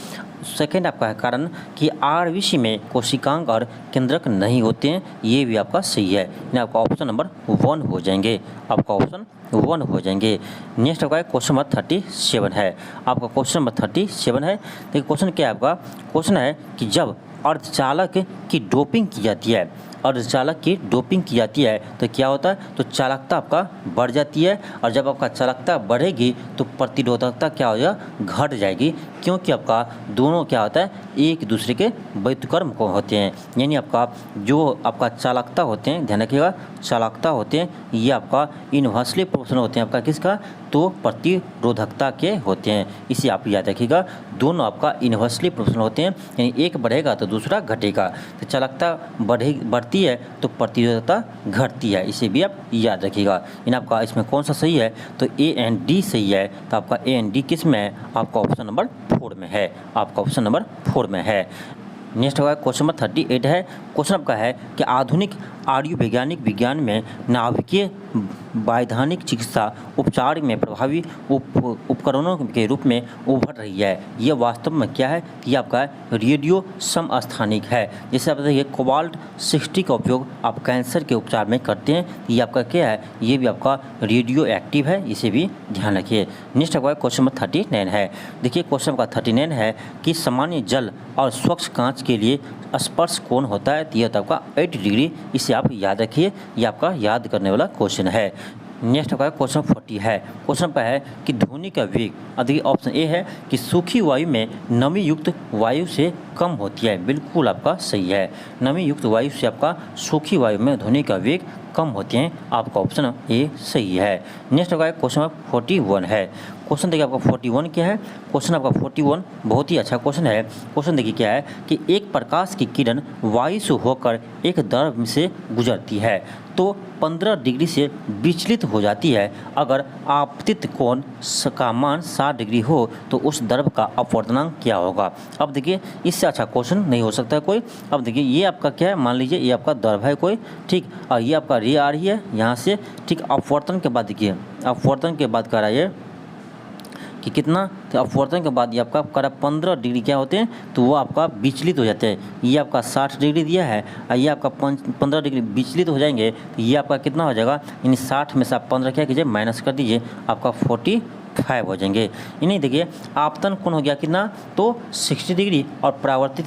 सेकेंड आपका है कारण कि आरबीसी में कोशिकांग और केंद्रक नहीं होते हैं, ये भी आपका सही है, यानी आपका ऑप्शन नंबर 1 हो जाएंगे, आपका ऑप्शन 1 हो जाएंगे। नेक्स्ट आपका क्वेश्चन नंबर 37 है, आपका क्वेश्चन नंबर 37 है। देखिए क्वेश्चन क्या है आपका, क्वेश्चन है कि जब अर्धचालक की डोपिंग की जाती है, अर्धचालक की डोपिंग की जाती है तो क्या होता है, तो चालकता आपका बढ़ जाती है, और जब आपका चालकता बढ़ेगी तो प्रतिरोधकता क्या हो जाएगा, घट जाएगी, क्योंकि आपका दोनों क्या होता है एक दूसरे के व्युत्क्रम को होते हैं, यानी आपका जो आपका चालकता होते हैं, ध्यान रखिएगा चालकता होते हैं ये आपका इनवर्सली प्रोपोर्शनल होते हैं, आपका किसका, तो प्रतिरोधकता के होते हैं, इसे आप याद रखिएगा, दोनों आपका इनवर्सली प्रोपोर्शनल होते हैं, यानी एक बढ़ेगा तो दूसरा घटेगा, तो चालकता बढ़ती है तो प्रतिरोधकता घटती है, इसे भी आप याद रखिएगा। इन आपका इसमें कौन सा सही है, तो ए एंड डी सही है, तो आपका ए एंड डी किस में है, आपका ऑप्शन नंबर 4 में है, आपका ऑप्शन नंबर 4 में है। नेक्स्ट होगा क्वेश्चन नंबर 38 है। क्वेश्चन आपका है कि आधुनिक आयुर्वैज्ञानिक विज्ञान में नाभिकीय वैधानिक चिकित्सा उपचार में प्रभावी उपकरणों के रूप में उभर रही है, यह वास्तव में क्या है, ये आपका रेडियो समस्थानिक है। जैसे आप देखिए कोबाल्ट 60 का उपयोग आप कैंसर के उपचार में करते हैं, ये आपका क्या है, ये भी आपका रेडियो एक्टिव है, इसे भी ध्यान रखिए। नेक्स्ट आपका क्वेश्चन नंबर 39 है। देखिए क्वेश्चन का 39 है कि सामान्य जल और स्वच्छ कांच के लिए स्पर्श कोण होता है, तो यह होता है आपका 80 डिग्री, इसे आप याद रखिए, ये आपका याद करने वाला क्वेश्चन है। नेक्स्ट आपका क्वेश्चन 40 है। क्वेश्चन पर है कि ध्वनि का वेग, अधिक ऑप्शन ए है कि सूखी वायु में नमी युक्त वायु से कम होती है, बिल्कुल आपका सही है, नमी युक्त वायु से आपका सूखी वायु में ध्वनि का वेग कम होते हैं, आपका ऑप्शन ए सही है। नेक्स्ट आपका क्वेश्चन 41 है। क्वेश्चन देखिए आपका 41 क्या है, क्वेश्चन आपका 41 बहुत ही अच्छा क्वेश्चन है। क्वेश्चन देखिए क्या है कि एक प्रकाश की किरण वायु से होकर एक द्रव से गुजरती है तो 15 डिग्री से विचलित हो जाती है, अगर आपतित कोण का मान 60 डिग्री हो तो उस द्रव का अपवर्तनांक क्या होगा। अब देखिए इससे अच्छा क्वेश्चन नहीं हो सकता है कोई। अब देखिए ये आपका क्या है, मान लीजिए ये आपका द्रव है कोई, ठीक, और ये आपका रे आ रही है यहाँ से, ठीक, अपवर्तन के बाद देखिए अपवर्तन के बाद कह रहा है कि कितना, तो अपवर्तन के बाद ये आपका करा 15 डिग्री क्या होते हैं, तो वो आपका विचलित हो जाते हैं। ये आपका 60 डिग्री दिया है और ये आपका 15 डिग्री विचलित हो जाएंगे, तो ये आपका कितना हो जाएगा, यानी 60 में से आप 15 क्या कीजिए माइनस कर दीजिए, आपका 45 हो जाएंगे। यानी देखिए आपतन कोण हो गया कितना, तो 60 डिग्री, और परावर्तित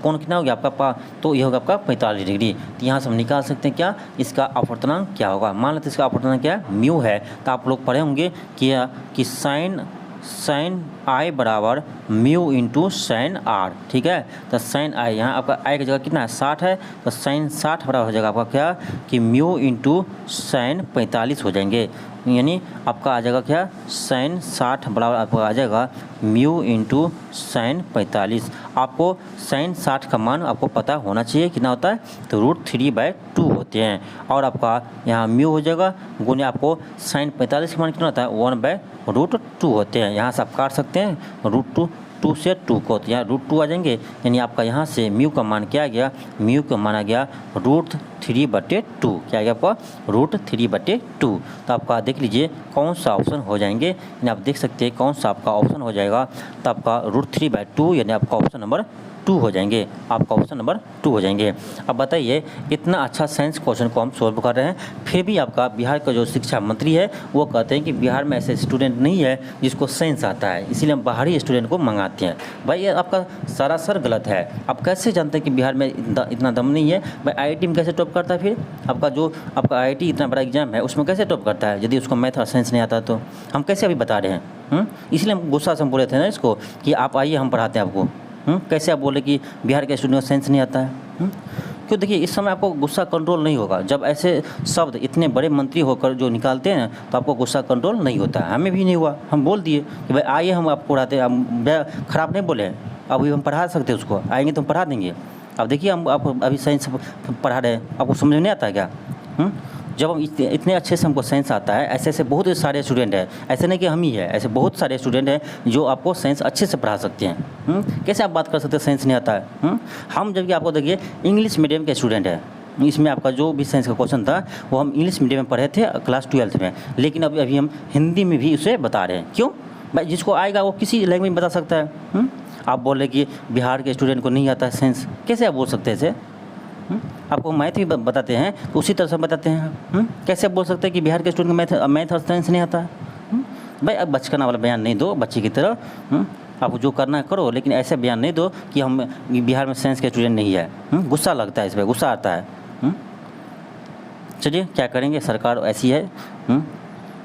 कोण कितना हो गया आपका, तो ये होगा आपका 45 डिग्री। तो यहाँ से हम निकाल सकते हैं क्या, इसका अपवर्तनांक क्या होगा। मान लेते हैं इसका अपवर्तनांक क्या है, म्यू है, तो आप लोग पढ़े होंगे कि साइन आई बराबर म्यू इंटू साइन आर, ठीक है। तो साइन आई यहाँ आपका आई की जगह कितना है 60 है, तो साइन 60 बराबर हो जाएगा आपका क्या, कि म्यू इंटू साइन 45 हो जाएंगे, यानी आपका आ जाएगा क्या, साइन 60 बराबर आपका आ जाएगा म्यू इंटू साइन 45। आपको साइन 60 का मान आपको पता होना चाहिए कितना होता है, तो √3/2 होते हैं, और आपका यहाँ म्यू हो जाएगा गुने आपको साइन 45 का मान कितना होता है 1/√2 होते हैं। यहाँ से आप काट सकते हैं √2 से 2 को, तो यहाँ √2 आ जाएंगे, यानी आपका यहाँ से म्यू का मान क्या आ गया, म्यू का मान आ गया √3/2, क्या आ गया आपका √3/2। तो आपका देख लीजिए कौन सा ऑप्शन हो जाएंगे, यानी आप देख सकते हैं कौन सा आपका ऑप्शन हो जाएगा, तो आपका √3/2 यानी आपका ऑप्शन नंबर 2 हो जाएंगे, आपका ऑप्शन नंबर 2 हो जाएंगे। अब बताइए इतना अच्छा साइंस क्वेश्चन को हम सोल्व कर रहे हैं, फिर भी आपका बिहार का जो शिक्षा मंत्री है वो कहते हैं कि बिहार में ऐसे स्टूडेंट नहीं है जिसको साइंस आता है, इसीलिए हम बाहरी स्टूडेंट को मंगाते हैं। भाई ये आपका सरासर गलत है। आप कैसे जानते हैं कि बिहार में इतना दम नहीं है। भाई IIT में कैसे टॉप करता है, फिर आपका जो आपका IIT इतना बड़ा एग्जाम है उसमें कैसे टॉप करता है, यदि उसको मैथ और साइंस नहीं आता तो हम कैसे अभी बता रहे हैं। इसलिए हम गुस्सा से हम बोले थे ना इसको कि आप आइए हम पढ़ाते हैं आपको। कैसे आप बोले कि बिहार के स्टूडेंट को साइंस नहीं आता है? क्यों? देखिए, इस समय आपको गुस्सा कंट्रोल नहीं होगा। जब ऐसे शब्द इतने बड़े मंत्री होकर जो निकालते हैं तो आपको गुस्सा कंट्रोल नहीं होता है। हमें भी नहीं हुआ, हम बोल दिए कि भाई आइए हम आपको पढ़ाते हैं। हम खराब नहीं बोले हैं, अभी हम पढ़ा सकते हैं उसको, आएंगे तो हम पढ़ा देंगे। अब देखिए हम आपको अभी साइंस पढ़ा रहे हैं, आपको समझ में नहीं आता है क्या? जब हम इतने अच्छे से हमको साइंस आता है, ऐसे ऐसे बहुत सारे स्टूडेंट हैं, ऐसे नहीं कि हम ही है, ऐसे बहुत सारे स्टूडेंट हैं जो आपको साइंस अच्छे से पढ़ा सकते हैं। कैसे आप बात कर सकते हैं साइंस नहीं आता है? हम जबकि आपको देखिए इंग्लिश मीडियम के स्टूडेंट हैं, इसमें आपका जो भी साइंस का क्वेश्चन था वो हम इंग्लिश मीडियम में पढ़े थे क्लास 12th में, लेकिन अभी हम हिंदी में भी उसे बता रहे हैं। क्यों भाई? जिसको आएगा वो किसी लैंग्वेज में बता सकता है। आप बोल रहे कि बिहार के स्टूडेंट को नहीं आता है साइंस, कैसे आप बोल सकते हैं इसे? आपको मैथ भी बताते हैं तो उसी तरह से बताते हैं। कैसे आप बोल सकते हैं कि बिहार के स्टूडेंट को मैथ और साइंस नहीं आता है? भाई अब बचकाना वाला बयान नहीं दो बच्चे की तरह। आप जो करना है करो, लेकिन ऐसे बयान नहीं दो कि हम बिहार में साइंस के स्टूडेंट नहीं है। गुस्सा लगता है, इस पर गुस्सा आता है। चलिए क्या करेंगे, सरकार ऐसी है।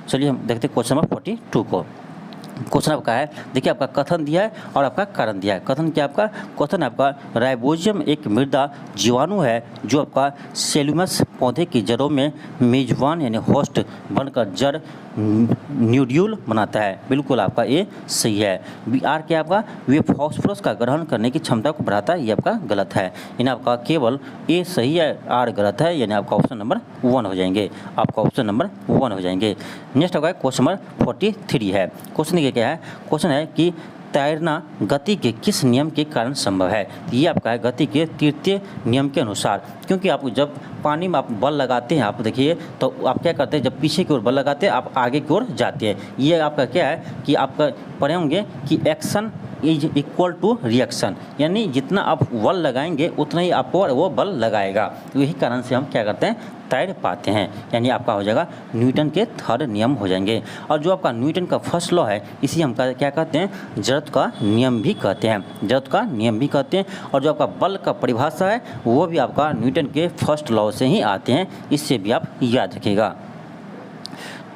चलिए हम देखते हैं क्वेश्चन नंबर 42 को। क्वेश्चन आपका है, देखिए आपका कथन दिया है और आपका कारण दिया है। कथन क्या आपका? क्वेश्चन आपका राइबोजियम एक मृदा जीवाणु है जो आपका सेल्यूमस पौधे की जड़ों में मेजबान यानी होस्ट बनकर जड़ न्यूड्यूल बनाता है। बिल्कुल आपका ये सही है। आर क्या आपका? वे फास्फोरस का ग्रहण करने की क्षमता को बढ़ाता है, ये आपका गलत है। यानी आपका केवल ए सही है, आर गलत है, यानी आपका ऑप्शन नंबर 1 हो जाएंगे। आपका ऑप्शन नंबर 1 हो जाएंगे। नेक्स्ट होगा क्वेश्चन नंबर 43 है। क्वेश्चन क्या है? क्वेश्चन है कि तैरना गति के किस नियम के कारण संभव है? ये आपका है गति के तृतीय नियम के अनुसार। क्योंकि आप जब पानी में आप बल लगाते हैं, आप देखिए तो आप क्या करते हैं, जब पीछे की ओर बल लगाते हैं आप आगे की ओर जाते हैं। ये आपका क्या है कि आपका पढ़े होंगे कि action is equal to reaction, यानी जितना आप बल लगाएंगे उतना ही आपको वो बल लगाएगा। तो यही कारण से हम क्या करते हैं, तैर पाते हैं। यानी आपका हो जाएगा न्यूटन के थर्ड नियम हो जाएंगे। और जो आपका न्यूटन का फर्स्ट लॉ है, इसी हम क्या कहते हैं, जड़त्व का नियम भी कहते हैं। जड़त्व का नियम भी कहते हैं। और जो आपका बल का परिभाषा है वो भी आपका न्यूटन के फर्स्ट लॉ से ही आते हैं, इससे भी आप याद रखिएगा।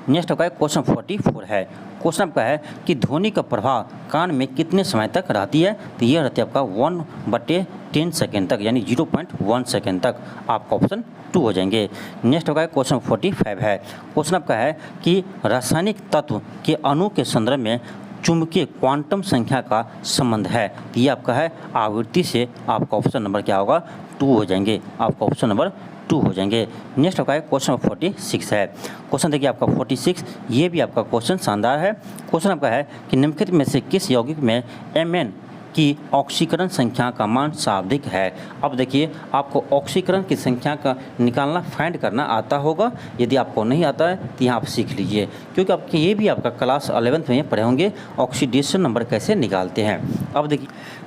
नेक्स्ट आपका क्वेश्चन 44 है। क्वेश्चन आपका है कि ध्वनि का प्रभाव कान में कितने समय तक रहती है? तो यह रहती है आपका 1/10 सेकेंड तक, यानी 0.1 सेकेंड तक। आपका ऑप्शन 2 हो जाएंगे। नेक्स्ट आपका क्वेश्चन 45 है। क्वेश्चन आपका है कि रासायनिक तत्व के अणु के संदर्भ में चुंबकीय क्वांटम संख्या का संबंध है। ये आपका है आवृत्ति से। आपका ऑप्शन नंबर क्या होगा? 2 हो जाएंगे। आपका ऑप्शन नंबर 2 हो जाएंगे। नेक्स्ट आपका क्वेश्चन 46 है। क्वेश्चन देखिए आपका 46, ये भी आपका क्वेश्चन शानदार है। क्वेश्चन आपका है कि निम्नलिखित में से किस यौगिक में Mn की ऑक्सीकरण संख्या का मान शाब्दिक है? अब देखिए आपको ऑक्सीकरण की संख्या का निकालना फाइंड करना आता होगा। यदि आपको नहीं आता है तो यहाँ आप सीख लीजिए, क्योंकि आपके ये भी आपका क्लास 11th में पढ़े होंगे ऑक्सीडेशन नंबर कैसे निकालते हैं। अब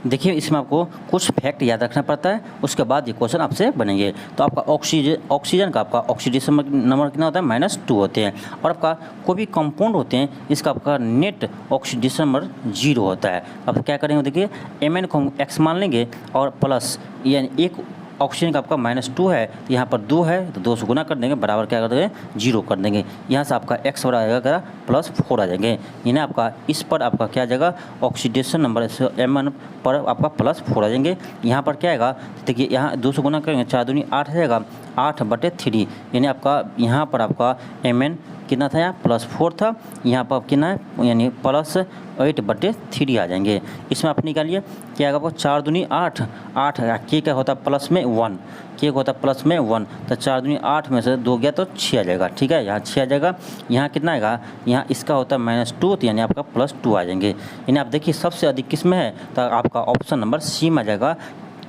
देखिए इसमें आपको कुछ फैक्ट याद रखना पड़ता है, उसके बाद ये क्वेश्चन आपसे बनेंगे। तो आपका ऑक्सीजन का आपका ऑक्सीडेशन नंबर कितना होता है? -2 होते हैं। और आपका कोई भी कंपाउंड होते हैं इसका आपका नेट ऑक्सीडेशन नंबर 0 होता है। अब क्या करेंगे, देखिए Mn को हम x मान लेंगे और प्लस, यानी एक ऑक्सीजन का आपका -2 है तो यहाँ पर 2 है तो 2 से गुना कर देंगे, बराबर क्या कर देंगे? 0 कर देंगे। यहाँ से आपका x बराबर आएगा +4 आ जाएंगे। यानी आपका इस पर आपका क्या आ जाएगा? ऑक्सीडेशन नंबर Mn पर आपका +4 आ जाएंगे। यहाँ पर क्या आएगा? देखिए यहाँ 2 से गुना करेंगे, 4 दूनी 8 आ जाएगा, 8/3। यानी आपका यहाँ पर आपका Mn कितना था? यहाँ +4 था, यहाँ पर कितना है? यानी +8/3 आ जाएंगे। इसमें आप निकालिए क्या आएगा? 4 दूनी 8, 8 के क्या होता है? प्लस में 1, के होता है प्लस में 1, तो 4 दूनी 8 में से 2 गया तो 6 आ जाएगा। ठीक है, यहाँ 6 आ जाएगा। यहाँ कितना आएगा? यहाँ इसका होता है -2, तो यानी आपका +2 आ जाएंगे। यानी आप देखिए सबसे अधिक किस में है? तो आपका ऑप्शन नंबर सी में आ जाएगा,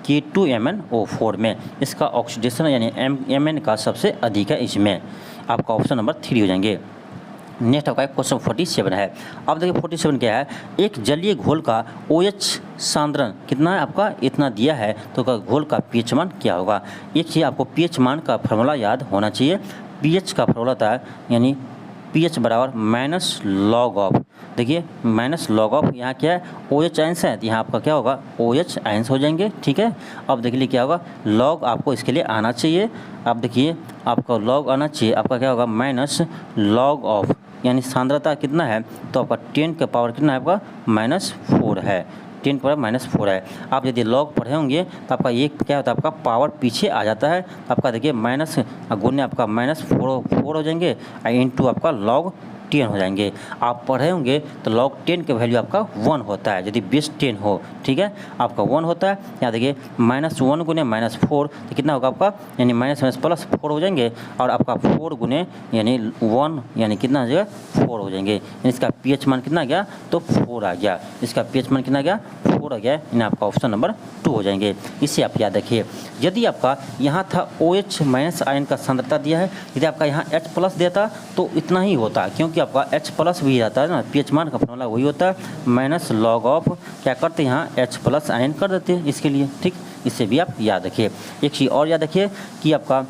K2MnO4 में। इसका ऑक्सीडेशन यानी Mn का सबसे अधिक है इसमें। आपका ऑप्शन नंबर 3 हो जाएंगे। नेक्स्ट आपका क्वेश्चन 47 है। अब देखिए 47 क्या है? एक जलीय घोल का OH सांद्रण कितना है? आपका इतना दिया है, तो घोल का pH मान क्या होगा? एक चीज़ आपको pH मान का फॉर्मूला याद होना चाहिए। pH का फॉर्मूला था यानी pH बराबर -log ऑफ, देखिए -log ऑफ, यहाँ क्या है? OH आयंस है, तो यहाँ आपका क्या होगा? OH आयंस हो जाएंगे। ठीक है, अब देखिए क्या होगा? log आपको इसके लिए आना चाहिए। अब देखिए आपका log आना चाहिए, आपका क्या होगा? -log ऑफ, यानी सांद्रता कितना है? तो आपका 10 का पावर कितना है? आपका -4 है। 10⁻⁴ है। आप यदि लॉग पढ़े होंगे तो आपका ये क्या होता है, आपका पावर पीछे आ जाता है। आपका देखिए माइनस गुने आपका -4 हो जाएंगे और इंटू आपका log 10 हो जाएंगे। आप पढ़े होंगे तो log 10 का वैल्यू आपका 1 होता है यदि बेस 10 हो, ठीक है, आपका 1 होता है। यहाँ देखिए -1 गुने -4 तो कितना होगा आपका, यानी -+4 हो जाएंगे और आपका 4 गुने यानी 1 यानी कितना आ जाएगा 4 हो जाएंगे। यानी इसका pH मान कितना आ गया, तो 4 आ गया। इसका pH मान कितना आ गया, 4 आ गया। यानी आपका ऑप्शन नंबर 2 हो जाएंगे। इसे आप याद रखिए। यदि आपका यहाँ था OH- आयन का सांद्रता दिया है, यदि आपका यहाँ H+ देता तो इतना ही होता, क्योंकि आपका H+ भी आता है ना, pH मान का फॉर्मूला वही होता है -log क्या करते हैं यहाँ H+ आयन कर देते हैं इसके लिए, ठीक। इसे भी आप याद रखिए। एक चीज़ और याद रखिए कि आपका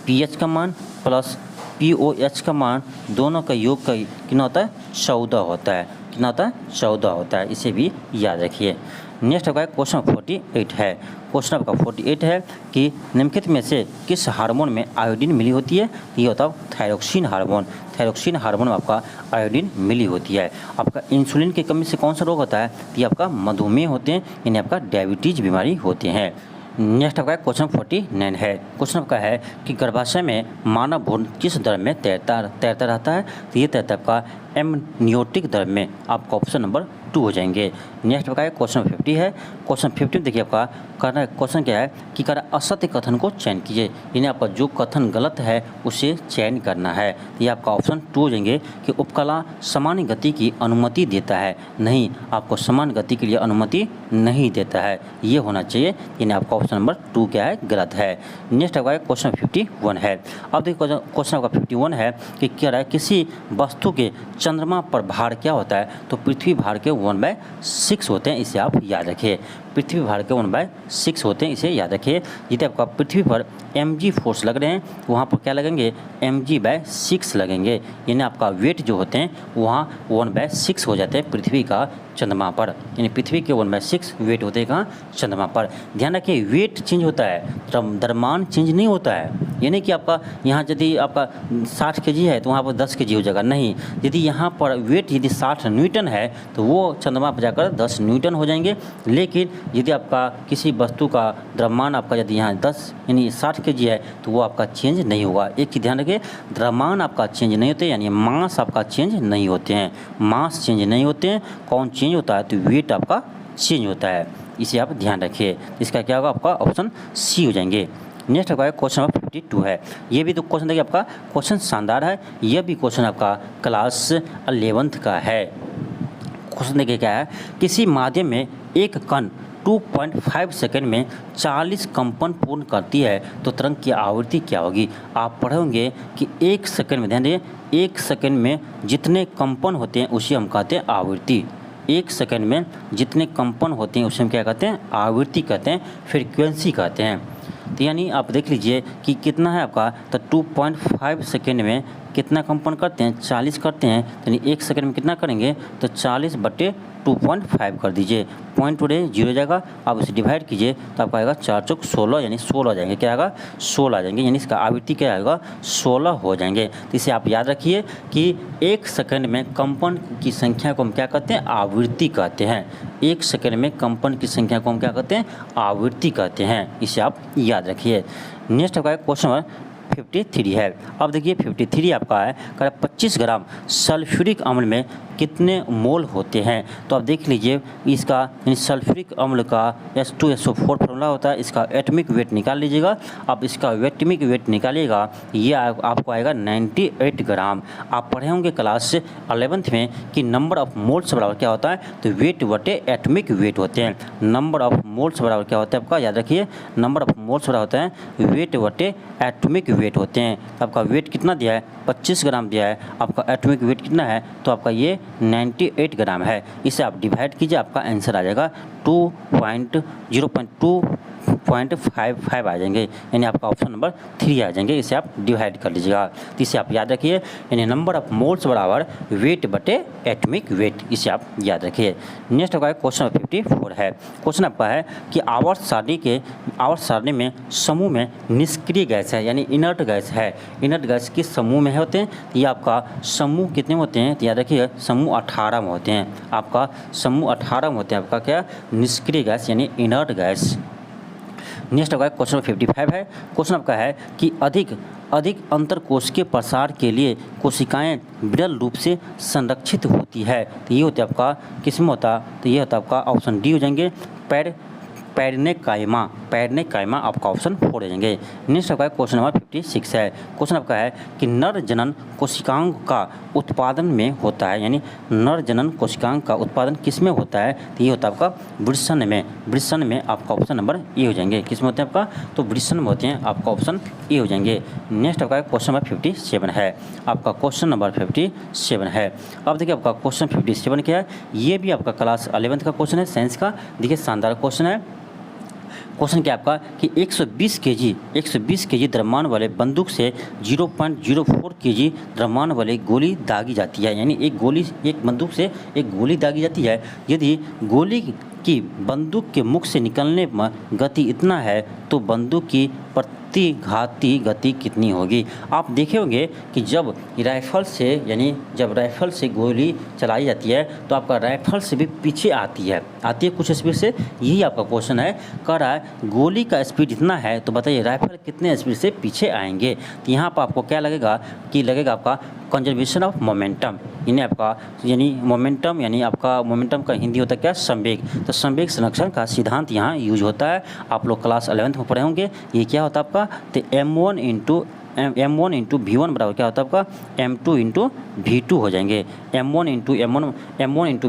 pH का मान प्लस POH का मान दोनों का योग का कितना होता है, 14 होता है। कितना होता है, 14 होता है। इसे भी याद रखिए। नेक्स्ट आपका क्वेश्चन 48 है। क्वेश्चन आपका 48 है कि निम्नलिखित में से किस हार्मोन में आयोडीन मिली होती है। ये होता है थायरोक्सिन हार्मोन। थायरोक्सिन हार्मोन में आपका आयोडीन मिली होती है। आपका इंसुलिन की कमी से कौन सा रोग होता है, ये आपका मधुमेह होते हैं, यानी आपका डायबिटीज बीमारी होते हैं। नेक्स्ट आपका क्वेश्चन 49 है। क्वेश्चन आपका है कि गर्भाशय में मानव भ्रूण किस दर में तैरता रहता है। तो ये तैरता है आपका एमनियोटिक दर में। आपका ऑप्शन नंबर 2 हो जाएंगे। नेक्स्ट आपका क्वेश्चन 50 है। क्वेश्चन 50 देखिए आपका करना क्वेश्चन क्या है कि असत्य कथन को चयन कीजिए, यानी आपका जो कथन गलत है उसे चयन करना है। ये आपका ऑप्शन 2 हो जाएंगे कि उपकला समान गति की अनुमति देता है। नहीं, आपको समान गति के लिए अनुमति नहीं देता है, ये होना चाहिए। यानी आपका ऑप्शन नंबर 2 क्या है, गलत है। नेक्स्ट आपका क्वेश्चन 51 है। अब देखिए क्वेश्चन आपका 51 है कि क्या है किसी वस्तु के चंद्रमा पर भार क्या होता है। तो पृथ्वी भार के 1/6 होते हैं। इसे आप याद रखिए। पृथ्वी भार के 1/6 होते हैं, इसे याद रखिए। यदि आपका पृथ्वी पर mg फोर्स लग रहे हैं तो वहाँ पर क्या लगेंगे, mg/6 लगेंगे। यानी आपका वेट जो होते हैं वहाँ 1/6 हो जाते हैं पृथ्वी का चंद्रमा पर। यानी पृथ्वी के 1/6 वेट होते हैं कहाँ, चंद्रमा पर। ध्यान रखिए वेट चेंज होता है, द्रव्यमान चेंज नहीं होता है। यानी कि आपका यहाँ यदि आपका 60 kg है तो वहाँ पर 10 kg हो जाएगा, नहीं। यदि यहाँ पर वेट यदि 60 न्यूटन है तो वो चंद्रमा पर जाकर 10 न्यूटन हो जाएंगे। लेकिन यदि आपका किसी वस्तु का द्रव्यमान आपका यदि यहाँ 10 यानी 60 kg है तो वो आपका चेंज नहीं होगा। एक चीज़ ध्यान रखिए, द्रव्यमान आपका चेंज नहीं होते, यानी मास आपका चेंज नहीं होते हैं। मास चेंज नहीं होते हैं, कौन चेंज होता है, तो वेट आपका चेंज होता है। इसे आप ध्यान रखिए। इसका क्या होगा, आपका ऑप्शन सी हो जाएंगे। नेक्स्ट आपका क्वेश्चन नंबर 52 है। ये भी तो क्वेश्चन देखिए आपका क्वेश्चन शानदार है। यह भी क्वेश्चन आपका क्लास 11th का है। क्वेश्चन देखिए क्या है, किसी माध्यम में एक कण 2.5 सेकंड में 40 कंपन पूर्ण करती है तो तरंग की आवृत्ति क्या होगी। आप पढ़े होंगे कि 1 सेकंड में, ध्यान दिए, 1 सेकंड में जितने कंपन होते हैं उसे हम कहते हैं आवृत्ति। 1 सेकंड में जितने कंपन होते हैं उसे हम क्या कहते हैं, आवृत्ति कहते हैं, फ्रीक्वेंसी कहते हैं। तो यानी आप देख लीजिए कि कितना है आपका, तो 2.5 सेकेंड में कितना कंपन करते हैं, 40 करते हैं। तो यानी 1 सेकंड में कितना करेंगे, तो 40/2.5 कर दीजिए। पॉइंट उड़े 0 जाएगा। आप इसे डिवाइड कीजिए तो आपका आएगा 4 चौक 16, यानी 16 आ जाएंगे। क्या आएगा, 16 आ जाएंगे। यानी इसका आवृत्ति क्या आएगा, 16 हो जाएंगे। तो इसे आप याद रखिए कि 1 सेकंड में कंपन की संख्या को हम क्या कहते हैं, आवृत्ति कहते हैं। 1 सेकंड में कंपन की संख्या को हम क्या कहते हैं, आवृत्ति कहते हैं। इसे आप याद रखिए। नेक्स्ट आपका क्वेश्चन 53 है। अब देखिए 53 आपका है, 25 ग्राम सल्फ्यूरिक अम्ल में कितने मोल होते हैं। तो आप देख लीजिए इसका, यानी सल्फ्यूरिक अम्ल का H2SO4 फॉर्मूला होता है। इसका एटॉमिक वेट निकाल लीजिएगा। आप इसका एटॉमिक वेट निकालिएगा, ये आपको आएगा 98 ग्राम। आप पढ़े होंगे क्लास 11th में कि नंबर ऑफ मोल्स बराबर क्या होता है, तो वेट बटे एटॉमिक वेट होते हैं। नंबर ऑफ मोल्स बराबर क्या होता है आपका, याद रखिए, नंबर ऑफ मोल्स बराबर होता है वेट बटे एटॉमिक वेट होते हैं। तो आपका वेट कितना दिया है, 25 ग्राम दिया है। आपका एटॉमिक वेट कितना है, तो आपका ये 98 ग्राम है। इसे आप डिवाइड कीजिए, आपका आंसर आ जाएगा 0.2 0.55 आ जाएंगे, यानी आपका ऑप्शन नंबर 3 आ जाएंगे। इसे आप डिवाइड कर लीजिएगा। तो इसे आप याद रखिए, यानी नंबर ऑफ मोल्स बराबर वेट बटे एटॉमिक वेट, इसे आप याद रखिए। नेक्स्ट आपका क्वेश्चन 54 है। क्वेश्चन आपका है कि आवर्त सारणी में समूह में निष्क्रिय गैस है, यानी इनर्ट गैस है। इनर्ट गैस किस समूह में होते हैं? ये आपका समूह कितने होते हैं? तो याद रखिए समूह 18 में होते हैं। आपका समूह 18 में होते हैं। आपका क्या? निष्क्रिय गैस यानी इनर्ट गैस। नेक्स्ट आपका क्वेश्चन 55 है। क्वेश्चन आपका है कि अधिक अंतरकोशिकीय प्रसार के लिए कोशिकाएं विरल रूप से संरक्षित होती है। तो ये होता है आपका किस में होता? तो ये होता है आपका ऑप्शन डी हो जाएंगे, पैरनेकाइमा आपका ऑप्शन 4 हो जाएंगे। नेक्स्ट आपका क्वेश्चन नंबर 56 है। क्वेश्चन आपका है कि नर जनन कोशिकाओं का उत्पादन में होता है, यानी नर जनन कोशिकाओं का उत्पादन किस में होता है? तो ये होता है आपका वृषण में आपका ऑप्शन नंबर ए हो जाएंगे। किस में होते हैं आपका? तो वृषण में होते हैं, आपका ऑप्शन ए हो जाएंगे। नेक्स्ट आपका क्वेश्चन नंबर 57 है। आपका क्वेश्चन नंबर 57 है। अब देखिए आपका क्वेश्चन 57 क्या है? ये भी आपका क्लास 11th का क्वेश्चन है, साइंस का। देखिए शानदार क्वेश्चन है। क्वेश्चन क्या आपका कि 120 केजी द्रव्यमान वाले बंदूक से 0.04 केजी द्रव्यमान वाली गोली दागी जाती है, यानी एक बंदूक से एक गोली दागी जाती है। यदि गोली की बंदूक के मुख से निकलने में गति इतना है तो बंदूक की प्रतिघाती गति कितनी होगी? आप देखे होंगे कि जब राइफल से गोली चलाई जाती है तो आपका राइफल से भी पीछे आती है कुछ स्पीड से। यही आपका क्वेश्चन है, कह रहा है गोली का स्पीड इतना है तो बताइए राइफल कितने स्पीड से पीछे आएंगे। तो यहाँ पर आपको क्या लगेगा आपका कंजर्वेशन ऑफ मोमेंटम, यानी मोमेंटम का हिंदी होता है क्या? संवेग। तो संवेग संरक्षण का सिद्धांत यहाँ यूज होता है। आप लोग क्लास 11th में पढ़े होंगे। ये क्या होता है आपका? तो m1 इंटू v1 बराबर क्या होता है आपका? m2 इंटू v2 हो जाएंगे। m1 इंटू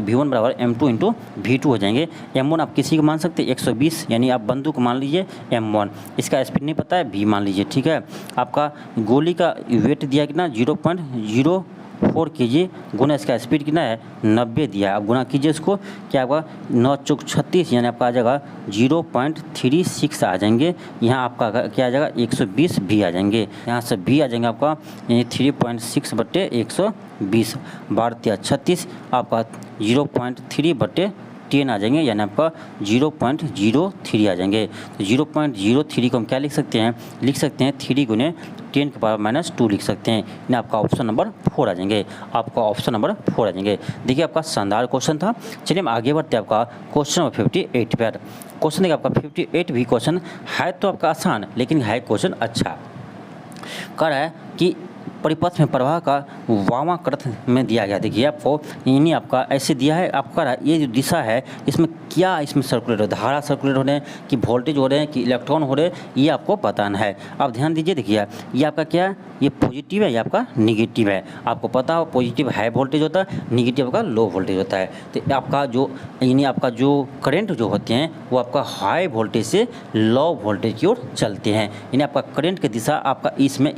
v1 बराबर m2 इंटू v2 हो जाएंगे। m1 आप किसी को मान सकते हैं 120, यानी आप बंदूक मान लीजिए m1। इसका स्पीड नहीं पता है, v मान लीजिए, ठीक है। आपका गोली का वेट दिया कितना? 0.04 केजी गुना इसका स्पीड कितना है? 90 दिया है। आप गुना कीजिए इसको, क्या होगा? 9 चौक 36, यानी आपका आ जाएगा 0.36 आ जाएंगे। यहाँ आपका क्या आ जाएगा? 120 भी आ जाएंगे। यहाँ से भी आ जाएंगे आपका, यानी 3.6 बटे 120, 12 36 आपका 0.3/10 आ जाएंगे, यानी आपका 0.03 आ जाएंगे। तो 0.03 को हम क्या लिख सकते हैं? 3 गुने 10⁻⁻2 लिख सकते हैं, यानी आपका ऑप्शन नंबर 4 आ जाएंगे। देखिए आपका शानदार क्वेश्चन था। चलिए हम आगे बढ़ते हैं आपका क्वेश्चन नंबर 58 पर। क्वेश्चन देखिए आपका 58 भी क्वेश्चन है तो आपका आसान, लेकिन है क्वेश्चन अच्छा। कह रहा है कि परिपथ में प्रवाह का वामाकृत में दिया गया। देखिए आपको यानी आपका ऐसे दिया है, आपका ये जो दिशा है इसमें सर्कुलेट हो, धारा सर्कुलेट हो रहे हैं कि वोल्टेज हो रहे हैं कि इलेक्ट्रॉन हो रहे हैं, ये आपको बताना है। आप ध्यान दीजिए, देखिए ये आपका क्या है? ये पॉजिटिव है, ये आपका निगेटिव है। आपको पता हो पॉजिटिव हाई वोल्टेज होता है, निगेटिव आपका लो वोल्टेज होता है। तो आपका जो करंट जो होते हैं वो आपका हाई वोल्टेज से लो वोल्टेज की ओर चलते हैं, यानी आपका करंट की दिशा आपका इसमें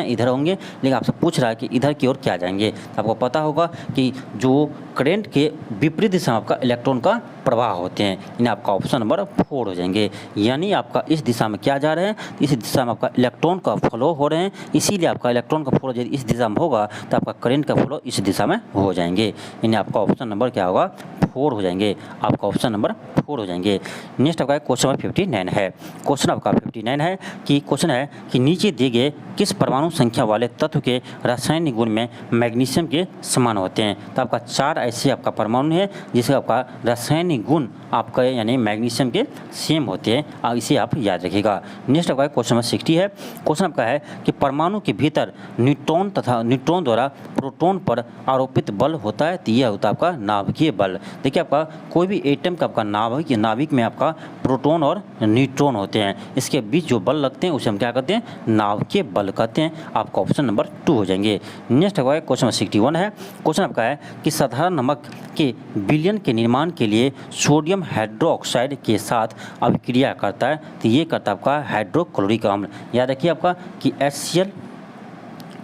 इधर होंगे, लेकिन आपसे पूछ रहा है कि इधर की ओर क्या जाएंगे। तो आपको पता होगा कि जो करंट के विपरीत दिशा में आपका इलेक्ट्रॉन का प्रवाह होते हैं, यानी आपका ऑप्शन नंबर 4 हो जाएंगे। यानी आपका इस दिशा में क्या जा रहे हैं? इस दिशा में आपका इलेक्ट्रॉन का फ्लो हो रहे हैं, इसीलिए आपका इलेक्ट्रॉन का फ्लो यदि इस दिशा में होगा तो आपका करंट का फ्लो इस दिशा में हो जाएंगे, यानी आपका ऑप्शन नंबर क्या होगा? 4 हो जाएंगे। आपका ऑप्शन नंबर 4 हो जाएंगे। नेक्स्ट आपका क्वेश्चन नंबर 59 है। क्वेश्चन आपका 59 है कि नीचे दिए गए किस परमाणु संख्या वाले तत्व के रासायनिक गुण में मैग्नीशियम के समान होते हैं? तो आपका 4 ऐसे आपका परमाणु है जिसका आपका रासायनिक गुण आपका यानी मैग्नीशियम के सेम होते हैं, और इसे आप याद रखिएगा। नेक्स्ट आपका क्वेश्चन नंबर 60 है। क्वेश्चन आपका है कि परमाणु के भीतर न्यूट्रॉन द्वारा प्रोटॉन पर आरोपित बल होता है, तो यह होता है आपका नाभिकीय बल। देखिए आपका कोई भी एटम का आपका नाभिक में आपका प्रोटॉन और न्यूट्रॉन होते हैं, इसके बीच जो बल लगते हैं उसे हम क्या कहते हैं? नाभिकीय बल कहते हैं। आपका ऑप्शन नंबर 2 हो जाएंगे। नेक्स्ट आपका क्वेश्चन नंबर 61 है। क्वेश्चन आपका है कि साधारण नमक के विलयन के निर्माण के लिए सोडियम हाइड्रोक्साइड के साथ अभिक्रिया करता है, तो ये करता है आपका हाइड्रोक्लोरिक अम्ल। याद रखिए आपका कि